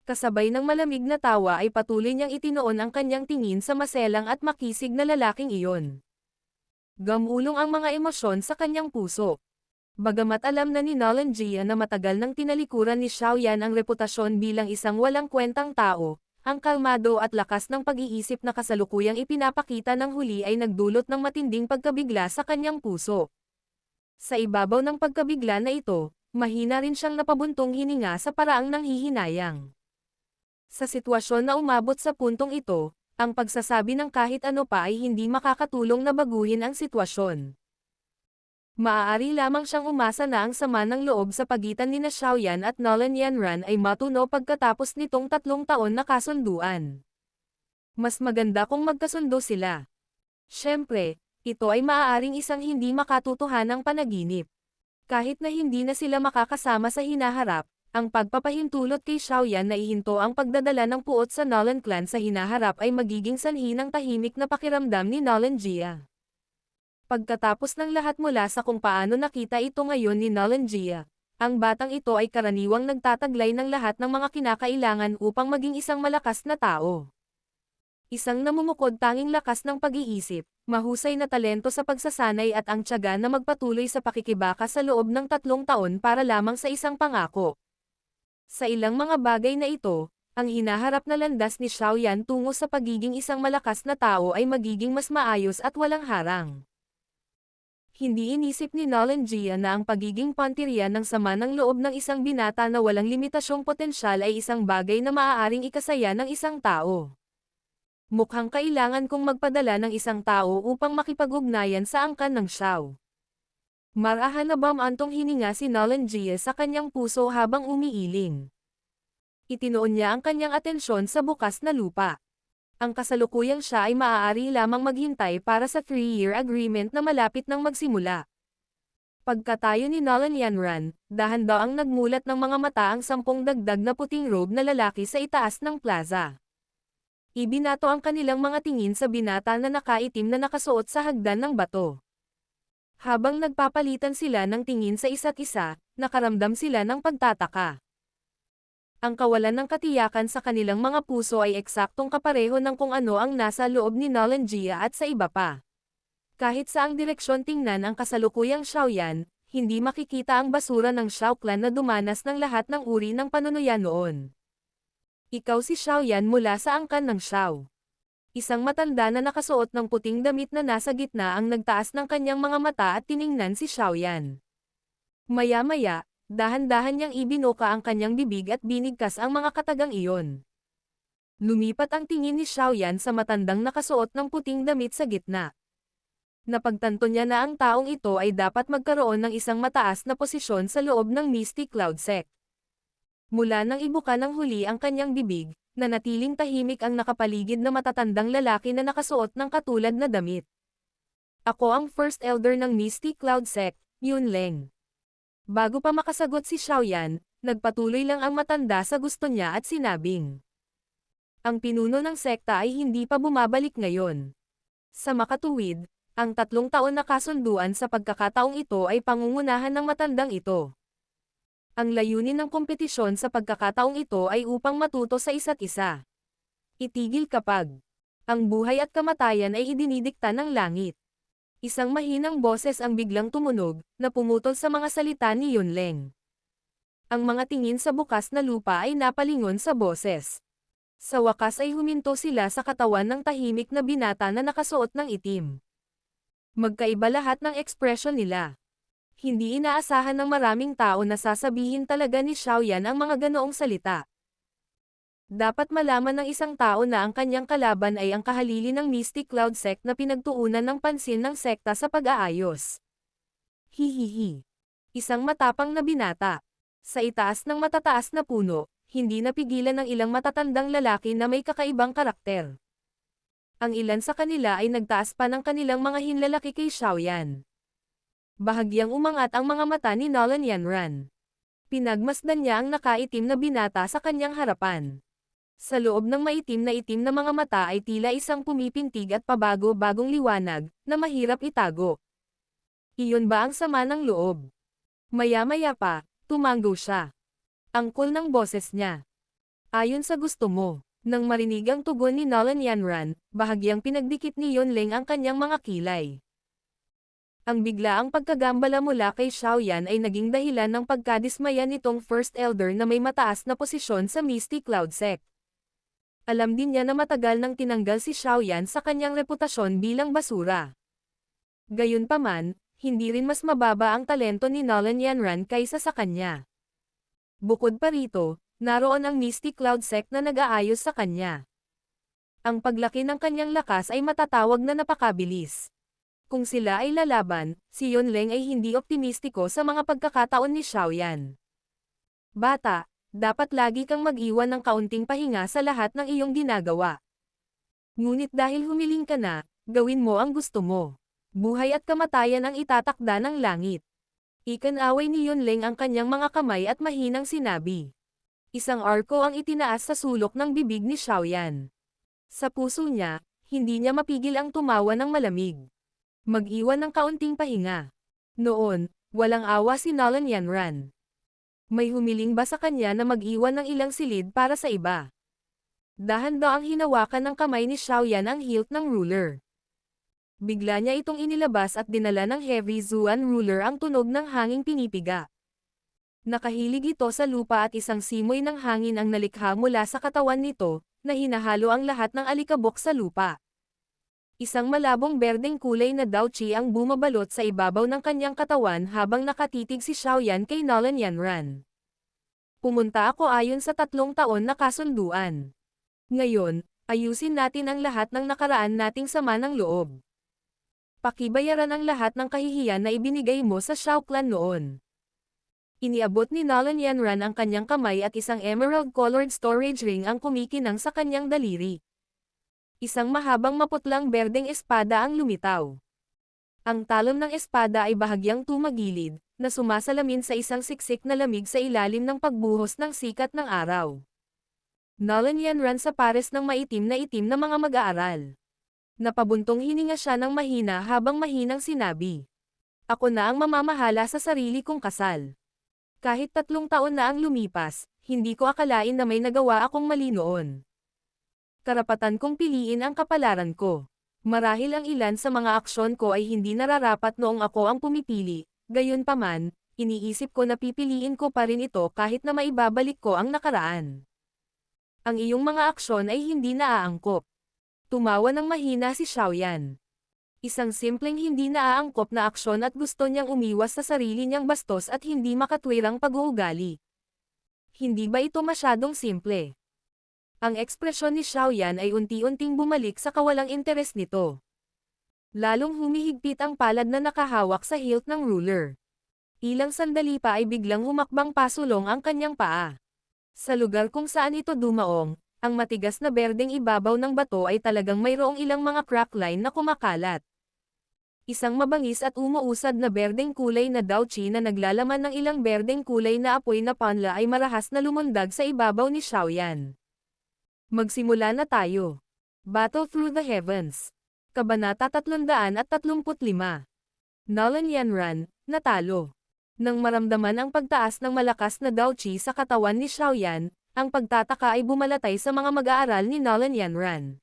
Kasabay ng malamig na tawa ay patuloy niyang itinoon ang kanyang tingin sa maselang at makisig na lalaking iyon. Gamulong ang mga emosyon sa kanyang puso. Bagamat alam na ni Nolan Jia na matagal nang tinalikuran ni Xiaoyan ang reputasyon bilang isang walang kwentang tao, ang kalmado at lakas ng pag-iisip na kasalukuyang ipinapakita ng huli ay nagdulot ng matinding pagkabigla sa kanyang puso. Sa ibabaw ng pagkabigla na ito, mahina rin siyang napabuntong hininga sa paraang nanghihinayang. Sa sitwasyon na umabot sa puntong ito, ang pagsasabi ng kahit ano pa ay hindi makakatulong na baguhin ang sitwasyon. Maaari lamang siyang umasa na ang sama ng loob sa pagitan nina Xiaoyan at Nolan Yanran ay matuno pagkatapos nitong 3 taon na kasunduan. Mas maganda kung magkasundo sila. Siyempre, ito ay maaaring isang hindi makatotohanang panaginip. Kahit na hindi na sila makakasama sa hinaharap, ang pagpapahintulot kay Xiaoyan na ihinto ang pagdadala ng puot sa Nolan clan sa hinaharap ay magiging sanhi ng tahimik na pakiramdam ni Nolan Jia. Pagkatapos ng lahat mula sa kung paano nakita ito ngayon ni Nolan Jia, ang batang ito ay karaniwang nagtataglay ng lahat ng mga kinakailangan upang maging isang malakas na tao. Isang namumukod tanging lakas ng pag-iisip, mahusay na talento sa pagsasanay at ang tiyaga na magpatuloy sa pakikibaka sa loob ng 3 taon para lamang sa isang pangako. Sa ilang mga bagay na ito, ang hinaharap na landas ni Xiaoyan tungo sa pagiging isang malakas na tao ay magiging mas maayos at walang harang. Hindi inisip ni Nolan Jia na ang pagiging pantirya ng sama ng loob ng isang binata na walang limitasyong potensyal ay isang bagay na maaaring ikasaya ng isang tao. Mukhang kailangan kong magpadala ng isang tao upang makipag-ugnayan sa angkan ng Xiao. Marahan na antong hininga si Nolan Jia sa kanyang puso habang umiiling. Itinoon niya ang kanyang atensyon sa bukas na lupa. Ang kasalukuyang siya ay maaari lamang maghintay para sa 3-year agreement na malapit nang magsimula. Pagkatayo ni Nolan Yanran, dahan-daang nagmulat ng mga mata ang 10 dagdag na puting robe na lalaki sa itaas ng plaza. Ibinato ang kanilang mga tingin sa binata na nakaitim na nakasuot sa hagdan ng bato. Habang nagpapalitan sila ng tingin sa isa't isa, nakaramdam sila ng pagtataka. Ang kawalan ng katiyakan sa kanilang mga puso ay eksaktong kapareho ng kung ano ang nasa loob ni Nolan Jia at sa iba pa. Kahit saang direksyon tingnan ang kasalukuyang Xiaoyan, hindi makikita ang basura ng Xiao clan na dumanas ng lahat ng uri ng panunuyan noon. Ikaw si Xiaoyan mula sa angkan ng Xiao. Isang matanda na nakasuot ng puting damit na nasa gitna ang nagtaas ng kanyang mga mata at tiningnan si Xiaoyan. Maya-maya, dahan-dahan niyang ibinuka ang kanyang bibig at binigkas ang mga katagang iyon. Lumipat ang tingin ni Xiaoyan sa matandang nakasuot ng puting damit sa gitna. Napagtanto niya na ang taong ito ay dapat magkaroon ng isang mataas na posisyon sa loob ng Misty Cloud Sect. Mula nang ibuka ng huli ang kanyang bibig, nanatiling tahimik ang nakapaligid na matatandang lalaki na nakasuot ng katulad na damit. Ako ang First Elder ng Misty Cloud Sect, Yunleng. Bago pa makasagot si Xiaoyan, nagpatuloy lang ang matanda sa gusto niya at sinabing, ang pinuno ng sekta ay hindi pa bumabalik ngayon. Sa makatuwid, ang 3 taon na kasunduan sa pagkakataong ito ay pangungunahan ng matandang ito. Ang layunin ng kompetisyon sa pagkakataong ito ay upang matuto sa isa't isa. Itigil kapag ang buhay at kamatayan ay idinidikta ng langit. Isang mahinang boses ang biglang tumunog, na pumutol sa mga salita ni Yunleng. Ang mga tingin sa bukas na lupa ay napalingon sa boses. Sa wakas ay huminto sila sa katawan ng tahimik na binata na nakasuot ng itim. Magkaiba lahat ng ekspresyon nila. Hindi inaasahan ng maraming tao na sasabihin talaga ni Xiaoyan ang mga ganoong salita. Dapat malaman ng isang tao na ang kanyang kalaban ay ang kahalili ng Mystic Cloud Sect na pinagtuunan ng pansin ng sekta sa pag-aayos. Hihihi. Isang matapang na binata. Sa itaas ng matataas na puno, hindi napigilan ng ilang matatandang lalaki na may kakaibang karakter. Ang ilan sa kanila ay nagtaas pa ng kanilang mga hinlalaki kay Xiaoyan. Bahagyang umangat ang mga mata ni Nolan Yanran. Pinagmasdan niya ang nakaitim na binata sa kanyang harapan. Sa loob ng maitim na mga mata ay tila isang pumipintig at pabago-bagong liwanag, na mahirap itago. Iyon ba ang sama ng loob? Maya-maya pa, tumanggo siya. Ang cool ng boses niya. Ayon sa gusto mo. Nang marinig ang tugon ni Nolan Yanran, bahagyang pinagdikit ni Yunleng ang kanyang mga kilay. Ang biglaang pagkagambala mula kay Xiaoyan ay naging dahilan ng pagkadismaya nitong First Elder na may mataas na posisyon sa Misty Cloud Sect. Alam din niya na matagal nang tinanggal si Xiaoyan sa kanyang reputasyon bilang basura. Gayunpaman, hindi rin mas mababa ang talento ni Nolan Yanran kaysa sa kanya. Bukod pa rito, naroon ang Misty Cloud Sect na nag-aayos sa kanya. Ang paglaki ng kanyang lakas ay matatawag na napakabilis. Kung sila ay lalaban, si Yunleng ay hindi optimistiko sa mga pagkakataon ni Xiaoyan. Bata, dapat lagi kang mag-iwan ng kaunting pahinga sa lahat ng iyong ginagawa. Ngunit dahil humiling ka na, gawin mo ang gusto mo. Buhay at kamatayan ang itatakda ng langit. Ikanaway ni Yunleng ang kanyang mga kamay at mahinang sinabi. Isang arko ang itinaas sa sulok ng bibig ni Xiaoyan. Sa puso niya, hindi niya mapigil ang tumawa ng malamig. Mag-iwan ng kaunting pahinga. Noon, walang awa si Nolan Yanran. May humiling ba sa kanya na mag-iwan ng ilang silid para sa iba? Dahan-daang hinawakan ng kamay ni Xiaoyan ang hilt ng ruler. Bigla niya itong inilabas at dinala ng heavy Zuan ruler ang tunog ng hanging pinipiga. Nakahilig ito sa lupa at isang simoy ng hangin ang nalikha mula sa katawan nito, na hinahalo ang lahat ng alikabok sa lupa. Isang malabong berdeng kulay na daochi ang bumabalot sa ibabaw ng kanyang katawan habang nakatitig si Xiaoyan kay Nolan Yanran. Pumunta ako ayon sa 3 taon na kasunduan. Ngayon, ayusin natin ang lahat ng nakaraan nating sama ng loob. Pakibayaran ang lahat ng kahihiyan na ibinigay mo sa Xiao Clan noon. Iniabot ni Nolan Yanran ang kanyang kamay at isang emerald-colored storage ring ang kumikinang sa kanyang daliri. Isang mahabang maputlang berdeng espada ang lumitaw. Ang talon ng espada ay bahagyang tumagilid, na sumasalamin sa isang siksik na lamig sa ilalim ng pagbuhos ng sikat ng araw. Nolan Yanran sa pares ng maitim na mga mag-aaral. Napabuntong hininga siya ng mahina habang mahinang sinabi. Ako na ang mamamahala sa sarili kong kasal. Kahit 3 taon na ang lumipas, hindi ko akalain na may nagawa akong mali noon. Karapatan kong piliin ang kapalaran ko. Marahil ang ilan sa mga aksyon ko ay hindi nararapat noong ako ang pumipili, gayunpaman, iniisip ko na pipiliin ko pa rin ito kahit na maibabalik ko ang nakaraan. Ang iyong mga aksyon ay hindi naaangkop. Tumawa ng mahina si Xiaoyan. Isang simpleng hindi naaangkop na aksyon at gusto niyang umiwas sa sarili niyang bastos at hindi makatwirang pag-uugali. Hindi ba ito masyadong simple? Ang ekspresyon ni Xiaoyan ay unti-unting bumalik sa kawalang interes nito. Lalong humihigpit ang palad na nakahawak sa hilt ng ruler. Ilang sandali pa ay biglang humakbang pasulong ang kanyang paa. Sa lugar kung saan ito dumaong, ang matigas na berdeng ibabaw ng bato ay talagang mayroong ilang mga crack line na kumakalat. Isang mabangis at umuusad na berdeng kulay na daochi na naglalaman ng ilang berdeng kulay na apoy na panla ay marahas na lumundag sa ibabaw ni Xiaoyan. Magsimula na tayo. Battle Through the Heavens. Kabanata 335. Nolan Yanran, natalo. Nang maramdaman ang pagtaas ng malakas na daochi sa katawan ni Xiaoyan, ang pagtataka ay bumalatay sa mga mag-aaral ni Nolan Yanran.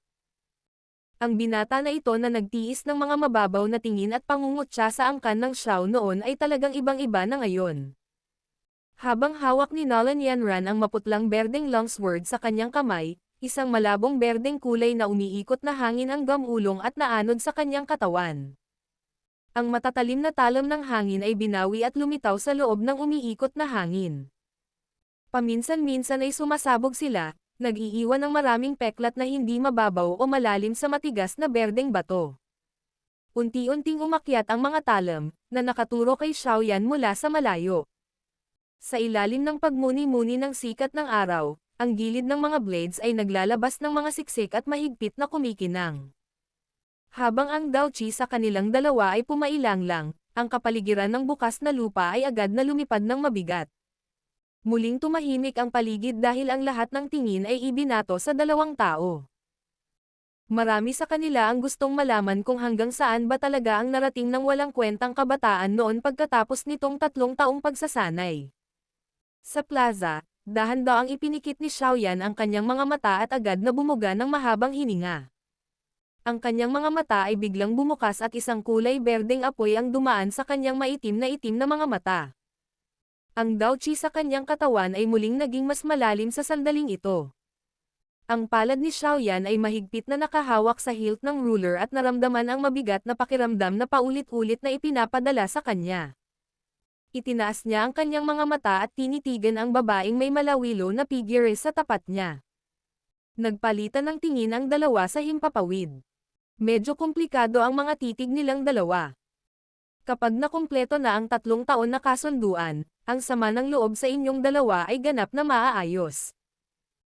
Ang binata na ito na nagtiis ng mga mababaw na tingin at pangungutya sa angkan ng Xiao noon ay talagang ibang-iba na ngayon. Habang hawak ni Nolan Yanran ang maputlang berdeng longsword sa kanyang kamay, isang malabong berdeng kulay na umiikot na hangin ang gamulong at naanod sa kanyang katawan. Ang matatalim na talam ng hangin ay binawi at lumitaw sa loob ng umiikot na hangin. Paminsan-minsan ay sumasabog sila, nag-iiwan ng maraming peklat na hindi mababaw o malalim sa matigas na berdeng bato. Unti-unting umakyat ang mga talam, na nakaturo kay Xiaoyan mula sa malayo. Sa ilalim ng pagmuni-muni ng sikat ng araw, ang gilid ng mga blades ay naglalabas ng mga siksik at mahigpit na kumikinang. Habang ang daochi sa kanilang dalawa ay pumailang-lang, ang kapaligiran ng bukas na lupa ay agad na lumipad ng mabigat. Muling tumahimik ang paligid dahil ang lahat ng tingin ay ibinato sa dalawang tao. Marami sa kanila ang gustong malaman kung hanggang saan ba talaga ang narating ng walang kwentang kabataan noon pagkatapos nitong 3 taong pagsasanay. Sa plaza, dahan-daang ipinikit ni Xiaoyan ang kanyang mga mata at agad na bumuga ng mahabang hininga. Ang kanyang mga mata ay biglang bumukas at isang kulay berdeng apoy ang dumaan sa kanyang maitim na mga mata. Ang daochi sa kanyang katawan ay muling naging mas malalim sa sandaling ito. Ang palad ni Xiaoyan ay mahigpit na nakahawak sa hilt ng ruler at naramdaman ang mabigat na pakiramdam na paulit-ulit na ipinapadala sa kanya. Itinaas niya ang kanyang mga mata at tinitigan ang babaeng may malawilo na figure sa tapat niya. Nagpalitan ng tingin ang dalawa sa himpapawid. Medyo komplikado ang mga titig nilang dalawa. Kapag nakumpleto na ang 3 taon na kasunduan, ang sama ng loob sa inyong dalawa ay ganap na maaayos.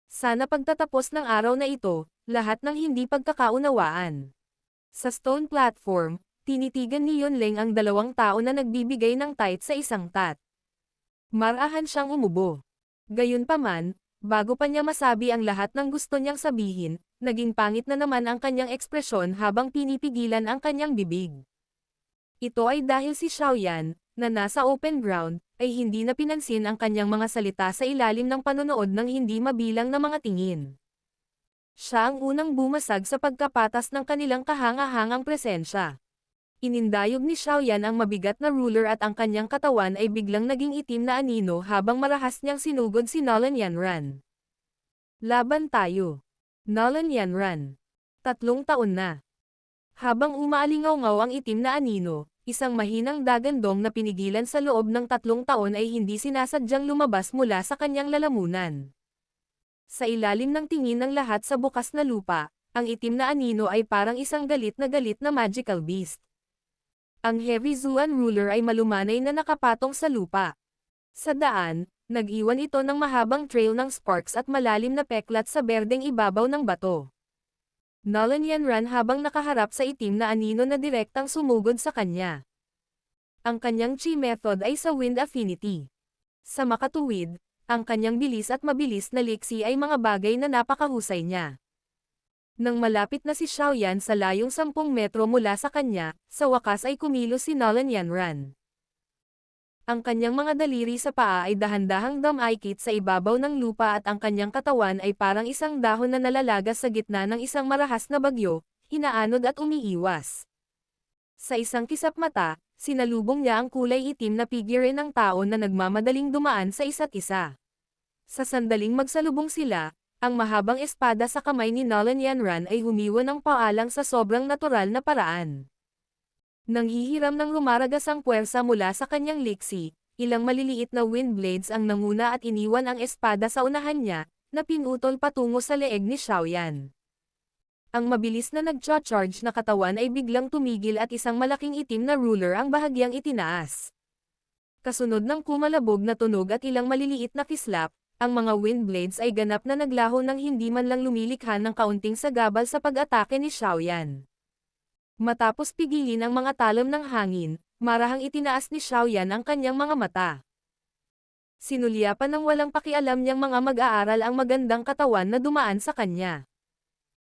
Sana pagtatapos ng araw na ito, lahat ng hindi pagkakaunawaan. Sa stone platform, tinitigan ni Yunleng ang 2 tao na nagbibigay ng tight sa isang tat. Marahan siyang umubo. Gayunpaman, bago pa niya masabi ang lahat ng gusto niyang sabihin, naging pangit na naman ang kanyang ekspresyon habang pinipigilan ang kanyang bibig. Ito ay dahil si Xiaoyan, na nasa open ground, ay hindi na pinansin ang kanyang mga salita sa ilalim ng panonood ng hindi mabilang na mga tingin. Siya ang unang bumasag sa pagkapatas ng kanilang kahanga-hangang presensya. Inindayog ni Xiaoyan ang mabigat na ruler at ang kanyang katawan ay biglang naging itim na anino habang marahas niyang sinugod si Nolan Yanran. Laban tayo. Nolan Yanran. 3 taon na. Habang umaalingaw-ngaw ang itim na anino, isang mahinang dagandong na pinigilan sa loob ng 3 taon ay hindi sinasadyang lumabas mula sa kanyang lalamunan. Sa ilalim ng tingin ng lahat sa bukas na lupa, ang itim na anino ay parang isang galit na magical beast. Ang heavy Zuan ruler ay malumanay na nakapatong sa lupa. Sa daan, nag-iwan ito ng mahabang trail ng sparks at malalim na peklat sa berdeng ibabaw ng bato. Nolan Yanran habang nakaharap sa itim na anino na direktang sumugod sa kanya. Ang kanyang chi method ay sa wind affinity. Sa makatuwid, ang kanyang bilis at mabilis na liksi ay mga bagay na napakahusay niya. Nang malapit na si Xiaoyan sa layong 10 metro mula sa kanya, sa wakas ay kumilos si Nolan Yanran. Ang kanyang mga daliri sa paa ay dahan-dahang dumaikit sa ibabaw ng lupa at ang kanyang katawan ay parang isang dahon na nalalagas sa gitna ng isang marahas na bagyo, hinaanod at umiiwas. Sa isang kisap mata, sinalubong niya ang kulay itim na figure ng tao na nagmamadaling dumaan sa isa't isa. Sa sandaling magsalubong sila, ang mahabang espada sa kamay ni Nolan Yanran ay humiwa ng paalang sa sobrang natural na paraan. Nanghihiram ng lumaragas ang puwersa mula sa kanyang liksi, ilang maliliit na wind blades ang nanguna at iniwan ang espada sa unahan niya, na pinutol patungo sa leeg ni Xiaoyan. Ang mabilis na nag-charge na katawan ay biglang tumigil at isang malaking itim na ruler ang bahagyang itinaas. Kasunod ng kumalabog na tunog at ilang maliliit na kislap, ang mga wind blades ay ganap na naglaho ng hindi man lang lumilikha ng kaunting sagabal sa pag-atake ni Xiaoyan. Matapos pigilin ang mga talam ng hangin, marahang itinaas ni Xiaoyan ang kanyang mga mata. Sinulyapan ng walang pakialam niyang mga mag-aaral ang magandang katawan na dumaan sa kanya.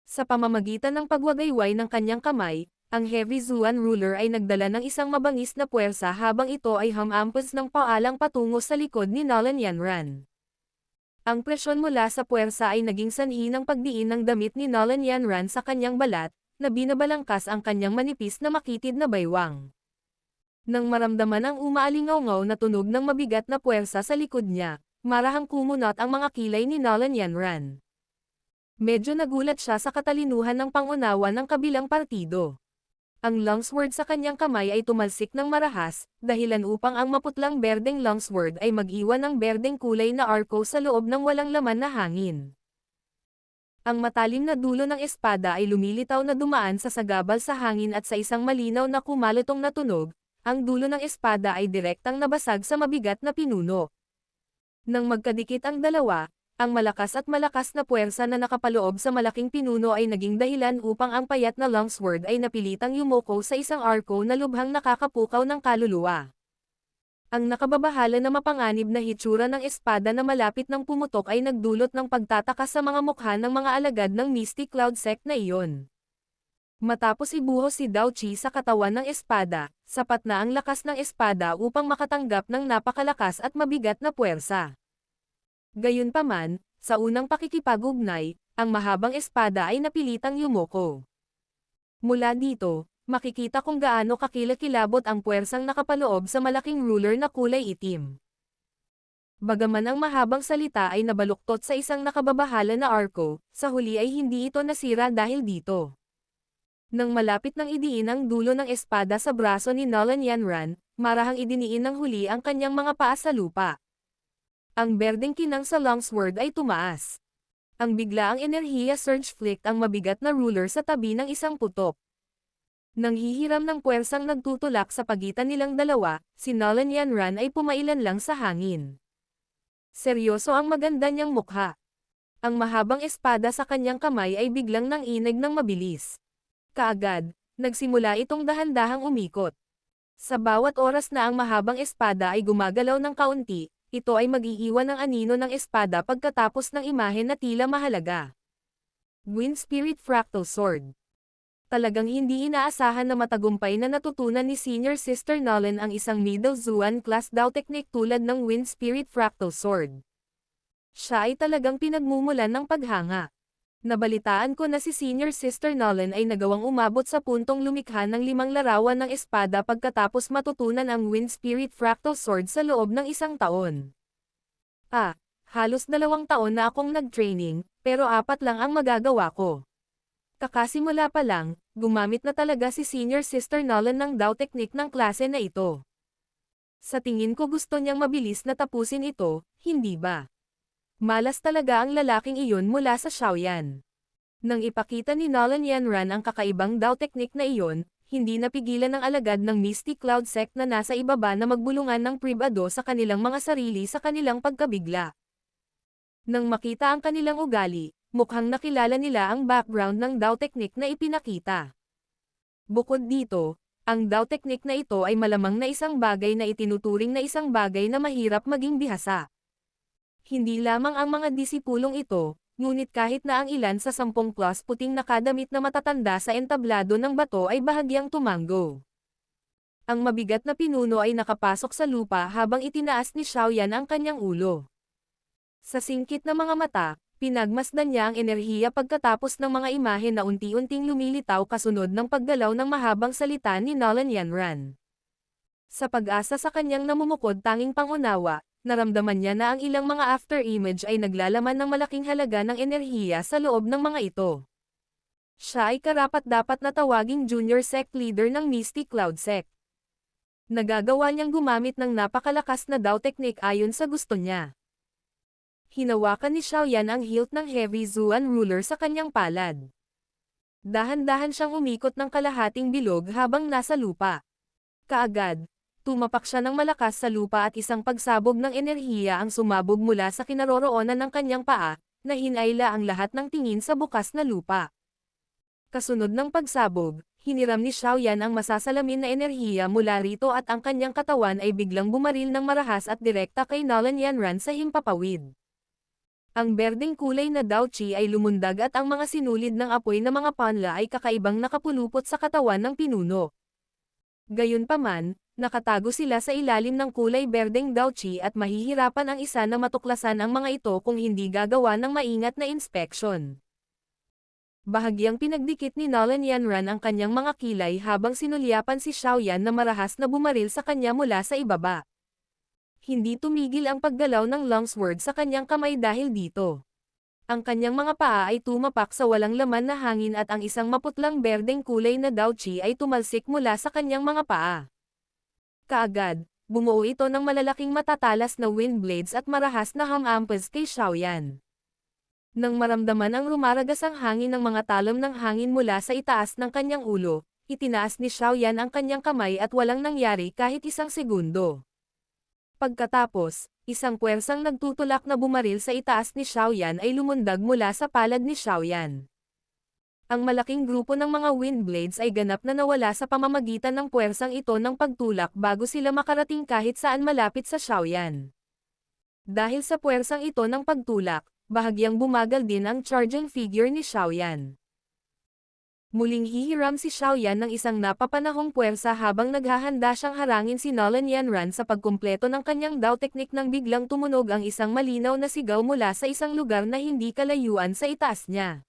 Sa pamamagitan ng pagwagayway ng kanyang kamay, ang Heavy Zuan ruler ay nagdala ng isang mabangis na puwersa habang ito ay hamampas ng paalang patungo sa likod ni Nolan Yanran. Ang presyon mula sa puwersa ay naging sanhi ng pagdiin ng damit ni Nolan Yanran sa kanyang balat, na binabalangkas ang kanyang manipis na makitid na baywang. Nang maramdaman ang umaalingaw-ngaw na tunog ng mabigat na puwersa sa likod niya, marahang kumunot ang mga kilay ni Nolan Yanran. Medyo nagulat siya sa katalinuhan ng pangunawa ng kabilang partido. Ang longsword sa kanyang kamay ay tumalsik ng marahas, dahilan upang ang maputlang berdeng longsword ay mag-iwan ng berdeng kulay na arco sa loob ng walang laman na hangin. Ang matalim na dulo ng espada ay lumilitaw na dumaan sa sagabal sa hangin at sa isang malinaw na kumalutong na tunog, ang dulo ng espada ay direktang nabasag sa mabigat na pinuno. Nang magkadikit ang dalawa, ang malakas na puwersa na nakapaloob sa malaking pinuno ay naging dahilan upang ang payat na longsword ay napilitang yumoko sa isang arco na lubhang nakakapukaw ng kaluluwa. Ang nakababahala na mapanganib na hitsura ng espada na malapit ng pumutok ay nagdulot ng pagtataka sa mga mukha ng mga alagad ng Mystic Cloud sect na iyon. Matapos ibuhos si Dao Qi sa katawan ng espada, sapat na ang lakas ng espada upang makatanggap ng napakalakas at mabigat na puwersa. Gayunpaman, sa unang pakikipag-ugnay, ang mahabang espada ay napilitang yumoko. Mula dito, makikita kung gaano kakilakilabot ang puwersang nakapaloob sa malaking ruler na kulay itim. Bagaman ang mahabang salita ay nabaluktot sa isang nakababahala na arco, sa huli ay hindi ito nasira dahil dito. Nang malapit nang idiin ang dulo ng espada sa braso ni Nolan Yanran, marahang idiniin ng huli ang kanyang mga paa sa lupa. Ang berdeng kinang sa longsword ay tumaas. Ang biglaang enerhiya surge flicked ang mabigat na ruler sa tabi ng isang putok. Nang hihiram ng puwersang nagtutulak sa pagitan nilang dalawa, si Nolan Yanran ay pumailan lang sa hangin. Seryoso ang maganda niyang mukha. Ang mahabang espada sa kanyang kamay ay biglang nanginig ng mabilis. Kaagad, nagsimula itong dahan-dahang umikot. Sa bawat oras na ang mahabang espada ay gumagalaw ng kaunti, ito ay mag-iiwan ng anino ng espada pagkatapos ng imahe na tila mahalaga. Wind Spirit Fractal Sword. Talagang hindi inaasahan na matagumpay na natutunan ni Senior Sister Nolan ang isang Middle Zuan class Dao technique tulad ng Wind Spirit Fractal Sword. Siya ay talagang pinagmumulan ng paghanga. Nabalitaan ko na si Senior Sister Nolan ay nagawang umabot sa puntong lumikha ng 5 larawan ng espada pagkatapos matutunan ang Wind Spirit Fractal Sword sa loob ng 1 taon. Halos 2 taon na akong nag-training, pero 4 lang ang magagawa ko. Kakasimula pa lang, gumamit na talaga si Senior Sister Nolan ng Dao technique ng klase na ito. Sa tingin ko gusto niyang mabilis na tapusin ito, hindi ba? Malas talaga ang lalaking iyon mula sa Xiaoyan. Nang ipakita ni Nolan Yanran ang kakaibang Dao technique na iyon, hindi napigilan ng alagad ng Mystic Cloud sect na nasa ibaba na magbulungan ng pribado sa kanilang mga sarili sa kanilang pagkabigla. Nang makita ang kanilang ugali, mukhang nakilala nila ang background ng Dao technique na ipinakita. Bukod dito, ang Dao technique na ito ay malamang na isang bagay na itinuturing na isang bagay na mahirap maging bihasa. Hindi lamang ang mga disipulong ito, ngunit kahit na ang ilan sa 10+ puting nakadamit na matatanda sa entablado ng bato ay bahagyang tumanggo. Ang mabigat na pinuno ay nakapasok sa lupa habang itinaas ni Xiaoyan ang kanyang ulo. Sa singkit na mga mata, pinagmasdan niya ang enerhiya pagkatapos ng mga imahe na unti-unting lumilitaw kasunod ng paggalaw ng mahabang salita ni Nolan Yanran. Sa pag-asa sa kanyang namumukod tanging pangunawa, naramdaman niya na ang ilang mga after-image ay naglalaman ng malaking halaga ng enerhiya sa loob ng mga ito. Siya ay karapat-dapat na tawaging junior sect leader ng Misty Cloud Sect. Nagagawa niyang gumamit ng napakalakas na Dao technique ayon sa gusto niya. Hinawakan ni Xiaoyan ang hilt ng Heavy Zuan ruler sa kanyang palad. Dahan-dahan siyang umikot ng kalahating bilog habang nasa lupa. Kaagad, tumapak siya ng malakas sa lupa at isang pagsabog ng enerhiya ang sumabog mula sa kinaroroonan ng kanyang paa, na hinayla ang lahat ng tingin sa bukas na lupa. Kasunod ng pagsabog, hiniram ni Xiaoyan ang masasalamin na enerhiya mula rito at ang kanyang katawan ay biglang bumaril ng marahas at direkta kay Nolan Yanran sa himpapawid. Ang berdeng kulay na Dao Qi ay lumundag at ang mga sinulid ng apoy na mga panla ay kakaibang nakapulupot sa katawan ng pinuno. Gayunpaman, nakatago sila sa ilalim ng kulay berdeng Dao Qi at mahihirapan ang isa na matuklasan ang mga ito kung hindi gagawa ng maingat na inspeksyon. Bahagyang pinagdikit ni Nolan Yanran ang kanyang mga kilay habang sinulyapan si Xiaoyan na marahas na bumaril sa kanya mula sa ibaba. Hindi tumigil ang paggalaw ng longsword sa kanyang kamay dahil dito. Ang kanyang mga paa ay tumapak sa walang laman na hangin at ang isang maputlang berdeng kulay na Dao Qi ay tumalsik mula sa kanyang mga paa. Kaagad, bumuo ito ng malalaking matatalas na wind blades at marahas na hamampas kay Xiaoyan. Nang maramdaman ang rumaragasang hangin ng mga talom ng hangin mula sa itaas ng kanyang ulo, itinaas ni Xiaoyan ang kanyang kamay at walang nangyari kahit isang segundo. Pagkatapos, isang puwersang nagtutulak na bumaril sa itaas ni Xiaoyan ay lumundag mula sa palad ni Xiaoyan. Ang malaking grupo ng mga wind blades ay ganap na nawala sa pamamagitan ng puwersang ito ng pagtulak bago sila makarating kahit saan malapit sa Xiaoyan. Dahil sa puwersang ito ng pagtulak, bahagyang bumagal din ang charging figure ni Xiaoyan. Muling hihiram si Xiaoyan ng isang napapanahong puwersa habang naghahanda siyang harangin si Nolan Yanran sa pagkumpleto ng kanyang Dao technique nang biglang tumunog ang isang malinaw na sigaw mula sa isang lugar na hindi kalayuan sa itaas niya.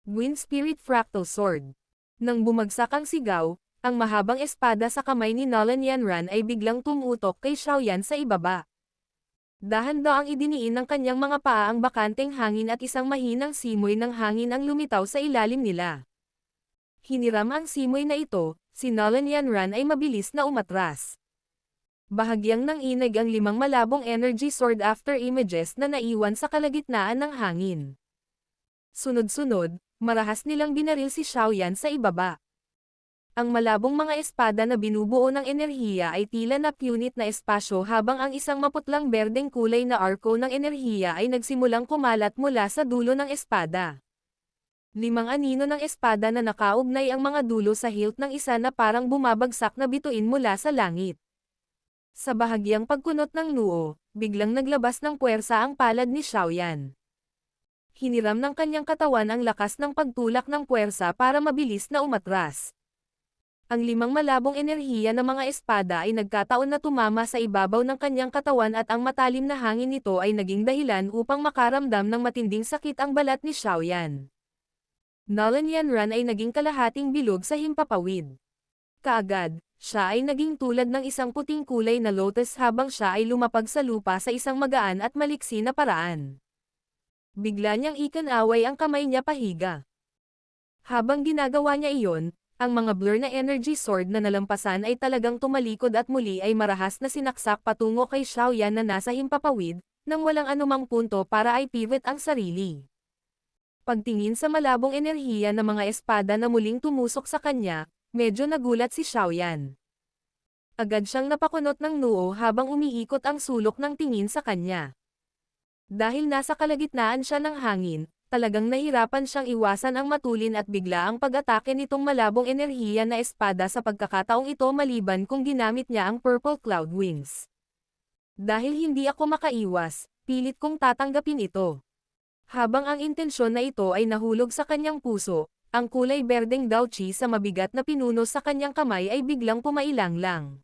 Wind Spirit Fractal Sword. Nang bumagsak ang sigaw, ang mahabang espada sa kamay ni Nolan Yanran ay biglang tumutok kay Xiaoyan sa ibaba. Dahan-daang idiniin ng kanyang mga paa ang bakanteng hangin at isang mahinang simoy ng hangin ang lumitaw sa ilalim nila. Hiniram ang simoy na ito, si Nolan Yanran ay mabilis na umatras. Bahagyang nanginig ang 5 malabong energy sword after images na naiwan sa kalagitnaan ng hangin. Sunod-sunod, marahas nilang binaril si Xiaoyan sa ibaba. Ang malabong mga espada na binubuo ng enerhiya ay tila na punit na espasyo habang ang isang maputlang berdeng kulay na arko ng enerhiya ay nagsimulang kumalat mula sa dulo ng espada. 5 anino ng espada na nakaugnay ang mga dulo sa hilt ng isa na parang bumabagsak na bituin mula sa langit. Sa bahagyang pagkunot ng noo, biglang naglabas ng puwersa ang palad ni Xiaoyan. Hiniram ng kanyang katawan ang lakas ng pagtulak ng puwersa para mabilis na umatras. Ang 5 malabong enerhiya ng mga espada ay nagkataon na tumama sa ibabaw ng kanyang katawan at ang matalim na hangin nito ay naging dahilan upang makaramdam ng matinding sakit ang balat ni Xiaoyan. Nolan Yanran ay naging kalahating bilog sa himpapawid. Kaagad, siya ay naging tulad ng isang puting kulay na lotus habang siya ay lumapag sa lupa sa isang magaan at maliksi na paraan. Bigla niyang ikanaway ang kamay niya pahiga. Habang ginagawa niya iyon, ang mga blur na energy sword na nalampasan ay talagang tumalikod at muli ay marahas na sinaksak patungo kay Xiaoyan na nasa himpapawid, nang walang anumang punto para ay pivot ang sarili. Pagtingin sa malabong enerhiya ng mga espada na muling tumusok sa kanya, medyo nagulat si Xiaoyan. Agad siyang napakunot ng noo habang umiikot ang sulok ng tingin sa kanya. Dahil nasa kalagitnaan siya ng hangin, talagang nahirapan siyang iwasan ang matulin at bigla ang pag-atake nitong malabong enerhiya na espada sa pagkakataong ito maliban kung ginamit niya ang Purple Cloud Wings. Dahil hindi ako makaiwas, pilit kong tatanggapin ito. Habang ang intensyon na ito ay nahulog sa kanyang puso, Ang kulay berdeng Daochi sa mabigat na pinuno sa kanyang kamay ay biglang pumailang-lang.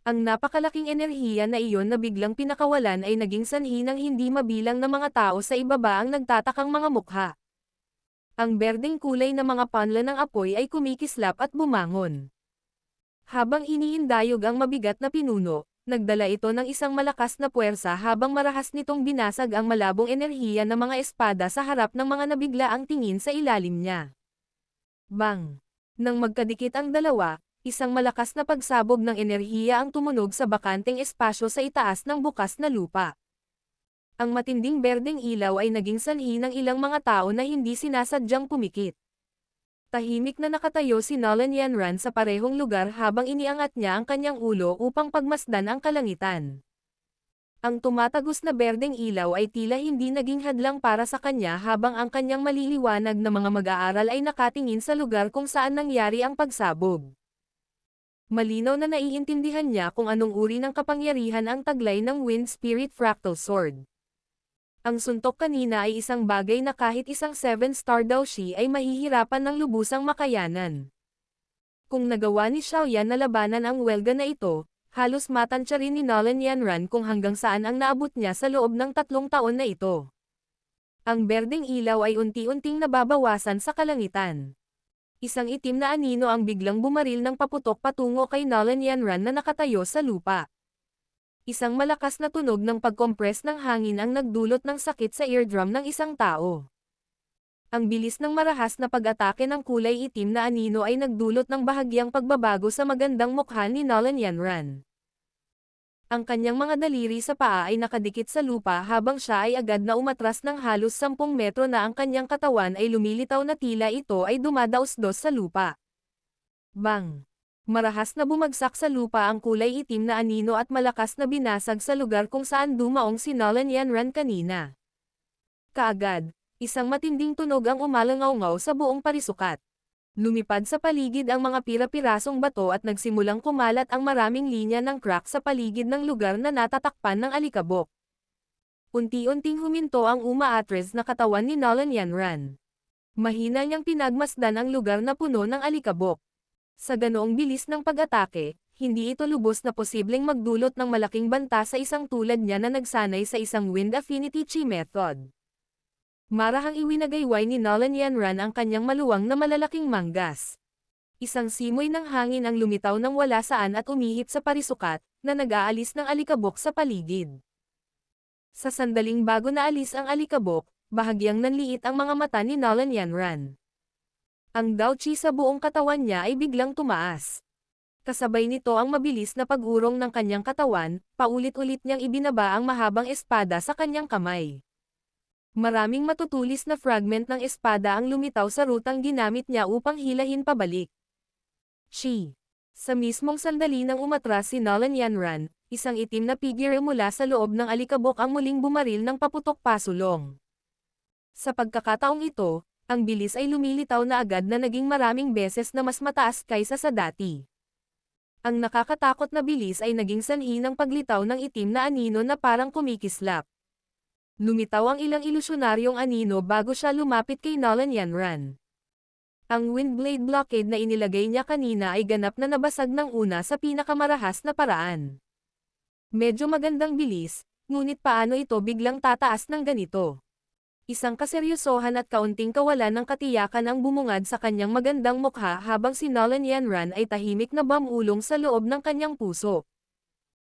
Ang napakalaking enerhiya na iyon na biglang pinakawalan ay naging sanhi ng hindi mabilang na mga tao sa ibaba ang nagtatakang mga mukha. Ang berdeng kulay na mga panla ng apoy ay kumikislap at bumangon. Habang iniindayog ang mabigat na pinuno, nagdala ito ng isang malakas na puwersa habang marahas nitong binasag ang malabong enerhiya ng mga espada sa harap ng mga nabiglaang tingin sa ilalim niya. Bang! Nang magkadikit ang dalawa, isang malakas na pagsabog ng enerhiya ang tumunog sa bakanteng espasyo sa itaas ng bukas na lupa. Ang matinding berdeng ilaw ay naging sanhi ng ilang mga tao na hindi sinasadyang pumikit. Tahimik na nakatayo si Nolan Yanran sa parehong lugar habang iniangat niya ang kanyang ulo upang pagmasdan ang kalangitan. Ang tumatagos na berdeng ilaw ay tila hindi naging hadlang para sa kanya habang ang kanyang maliliwanag na mga mag-aaral ay nakatingin sa lugar kung saan nangyari ang pagsabog. Malinaw na naiintindihan niya kung anong uri ng kapangyarihan ang taglay ng Wind Spirit Fractal Sword. Ang suntok kanina ay isang bagay na kahit isang 7-star Daoshi ay mahihirapan ng lubusang makayanan. Kung nagawa ni Xiaoyan na labanan ang welga na ito, halos matansya rin ni Nolan Yanran kung hanggang saan ang naabot niya sa loob ng 3 taon na ito. Ang berdeng ilaw ay unti-unting nababawasan sa kalangitan. Isang itim na anino ang biglang bumaril ng paputok patungo kay Nolan Yanran na nakatayo sa lupa. Isang malakas na tunog ng pagkompres ng hangin ang nagdulot ng sakit sa eardrum ng isang tao. Ang bilis ng marahas na pag-atake ng kulay itim na anino ay nagdulot ng bahagyang pagbabago sa magandang mukha ni Nolan Yanran. Ang kanyang mga daliri sa paa ay nakadikit sa lupa habang siya ay agad na umatras ng halos 10 metro na ang kanyang katawan ay lumilitaw na tila ito ay dumadaos-dos sa lupa. Bang! Marahas na bumagsak sa lupa ang kulay itim na anino at malakas na binasag sa lugar kung saan dumaong si Nolan Yanran kanina. Kaagad, isang matinding tunog ang umalangaw-ngaw sa buong parisukat. Lumipad sa paligid ang mga pira-pirasong bato at nagsimulang kumalat ang maraming linya ng crack sa paligid ng lugar na natatakpan ng alikabok. Unti-unting huminto ang umaatres na katawan ni Nolan Yanran. Mahina niyang pinagmasdan ang lugar na puno ng alikabok. Sa ganoong bilis ng pag-atake, hindi ito lubos na posibleng magdulot ng malaking banta sa isang tulad niya na nagsanay sa isang Wind Affinity Chi method. Marahang iwinagayway ni Nolan Yanran ang kanyang maluwang na malalaking manggas. Isang simoy ng hangin ang lumitaw ng wala saan at umihip sa parisukat, na nag-aalis ng alikabok sa paligid. Sa sandaling bago na alis ang alikabok, bahagyang nanliit ang mga mata ni Nolan Yanran. Ang Daochi sa buong katawan niya ay biglang tumaas. Kasabay nito ang mabilis na pag-urong ng kanyang katawan, paulit-ulit niyang ibinaba ang mahabang espada sa kanyang kamay. Maraming matutulis na fragment ng espada ang lumitaw sa rutang ginamit niya upang hilahin pabalik. Sa mismong sandali nang umatras si Nolan Yanran, isang itim na figure mula sa loob ng alikabok ang muling bumaril ng paputok pasulong. Sa pagkakataong ito, ang bilis ay lumilitaw na agad na naging maraming beses na mas mataas kaysa sa dati. Ang nakakatakot na bilis ay naging sanhi ng paglitaw ng itim na anino na parang kumikislap. Lumitaw ang ilang ilusyonaryong anino bago siya lumapit kay Nolan Yanran. Ang Windblade blockade na inilagay niya kanina ay ganap na nabasag ng una sa pinakamarahas na paraan. Medyo magandang bilis, ngunit paano ito biglang tataas ng ganito? Isang kaseryosohan at kaunting kawalan ng katiyakan ang bumungad sa kanyang magandang mukha habang si Nolan Yanran ay tahimik na bumulong sa loob ng kanyang puso.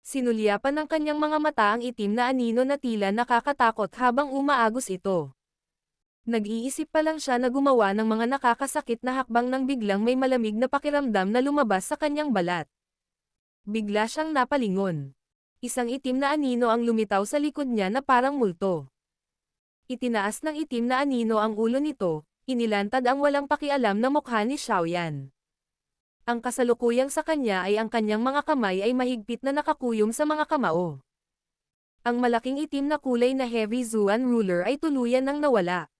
Sinulyapan ng kanyang mga mata ang itim na anino na tila nakakatakot habang umaagos ito. Nag-iisip pa lang siya na gumawa ng mga nakakasakit na hakbang nang biglang may malamig na pakiramdam na lumabas sa kanyang balat. Bigla siyang napalingon. Isang itim na anino ang lumitaw sa likod niya na parang multo. Itinaas ng itim na anino ang ulo nito, inilantad ang walang pakialam na mukha ni Xiaoyan. Ang kasalukuyang sa kanya ay ang kanyang mga kamay ay mahigpit na nakakuyom sa mga kamao. Ang malaking itim na kulay na heavy Zuan ruler ay tuluyan nang nawala.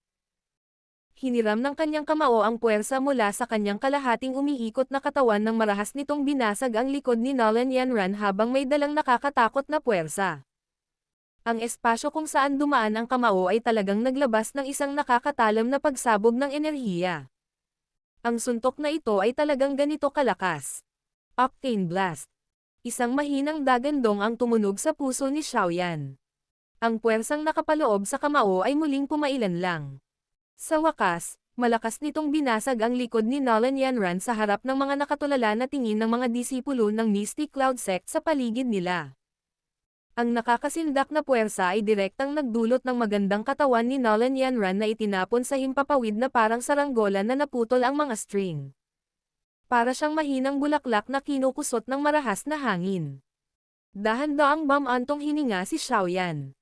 Hiniram ng kanyang kamao ang puwersa mula sa kanyang kalahating umiikot na katawan nang marahas nitong binasag ang likod ni Nolan Yanran habang may dalang nakakatakot na puwersa. Ang espasyo kung saan dumaan ang kamao ay talagang naglabas ng isang nakakatalam na pagsabog ng enerhiya. Ang suntok na ito ay talagang ganito kalakas. Octane Blast. Isang mahinang dagandong ang tumunog sa puso ni Xiaoyan. Ang puwersang nakapaloob sa kamao ay muling pumailan lang. Sa wakas, malakas nitong binasag ang likod ni Nolan Yanran sa harap ng mga nakatulala na tingin ng mga disipulo ng Misty Cloud Sect sa paligid nila. Ang nakakasindak na puwersa ay direktang nagdulot ng magandang katawan ni Nolan Yanran na itinapon sa himpapawid na parang saranggola na naputol ang mga string. Para siyang mahinang bulaklak na kinukusot ng marahas na hangin. Dahan-daang bamantong hininga si Xiaoyan.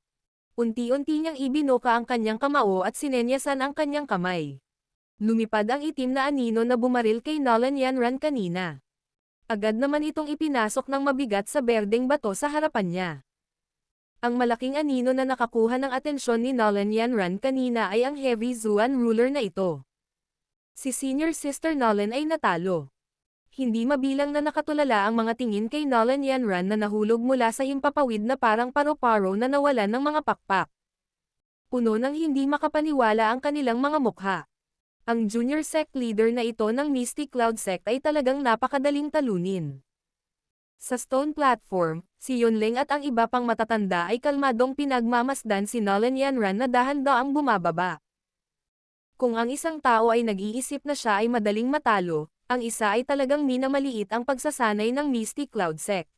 Unti-unti niyang ibinuka ang kanyang kamao at sinenyasan ang kanyang kamay. Lumipad ang itim na anino na bumaril kay Nolan Yanran kanina. Agad naman itong ipinasok ng mabigat sa berdeng bato sa harapan niya. Ang malaking anino na nakakuha ng atensyon ni Nolan Yanran kanina ay ang Heavy Zuan ruler na ito. Si Senior Sister Nolan ay natalo. Hindi mabilang na nakatulala ang mga tingin kay Nolan Yanran na nahulog mula sa himpapawid na parang paro-paro na nawalan ng mga pakpak. Puno ng hindi makapaniwala ang kanilang mga mukha. Ang junior sect leader na ito ng Misty Cloud Sect ay talagang napakadaling talunin. Sa stone platform, si Yunling at ang iba pang matatanda ay kalmadong pinagmamasdan si Nolan Yanran na dahan-daang bumababa. Kung ang isang tao ay nag-iisip na siya ay madaling matalo, ang isa ay talagang minamaliit ang pagsasanay ng Misty Cloud Sect.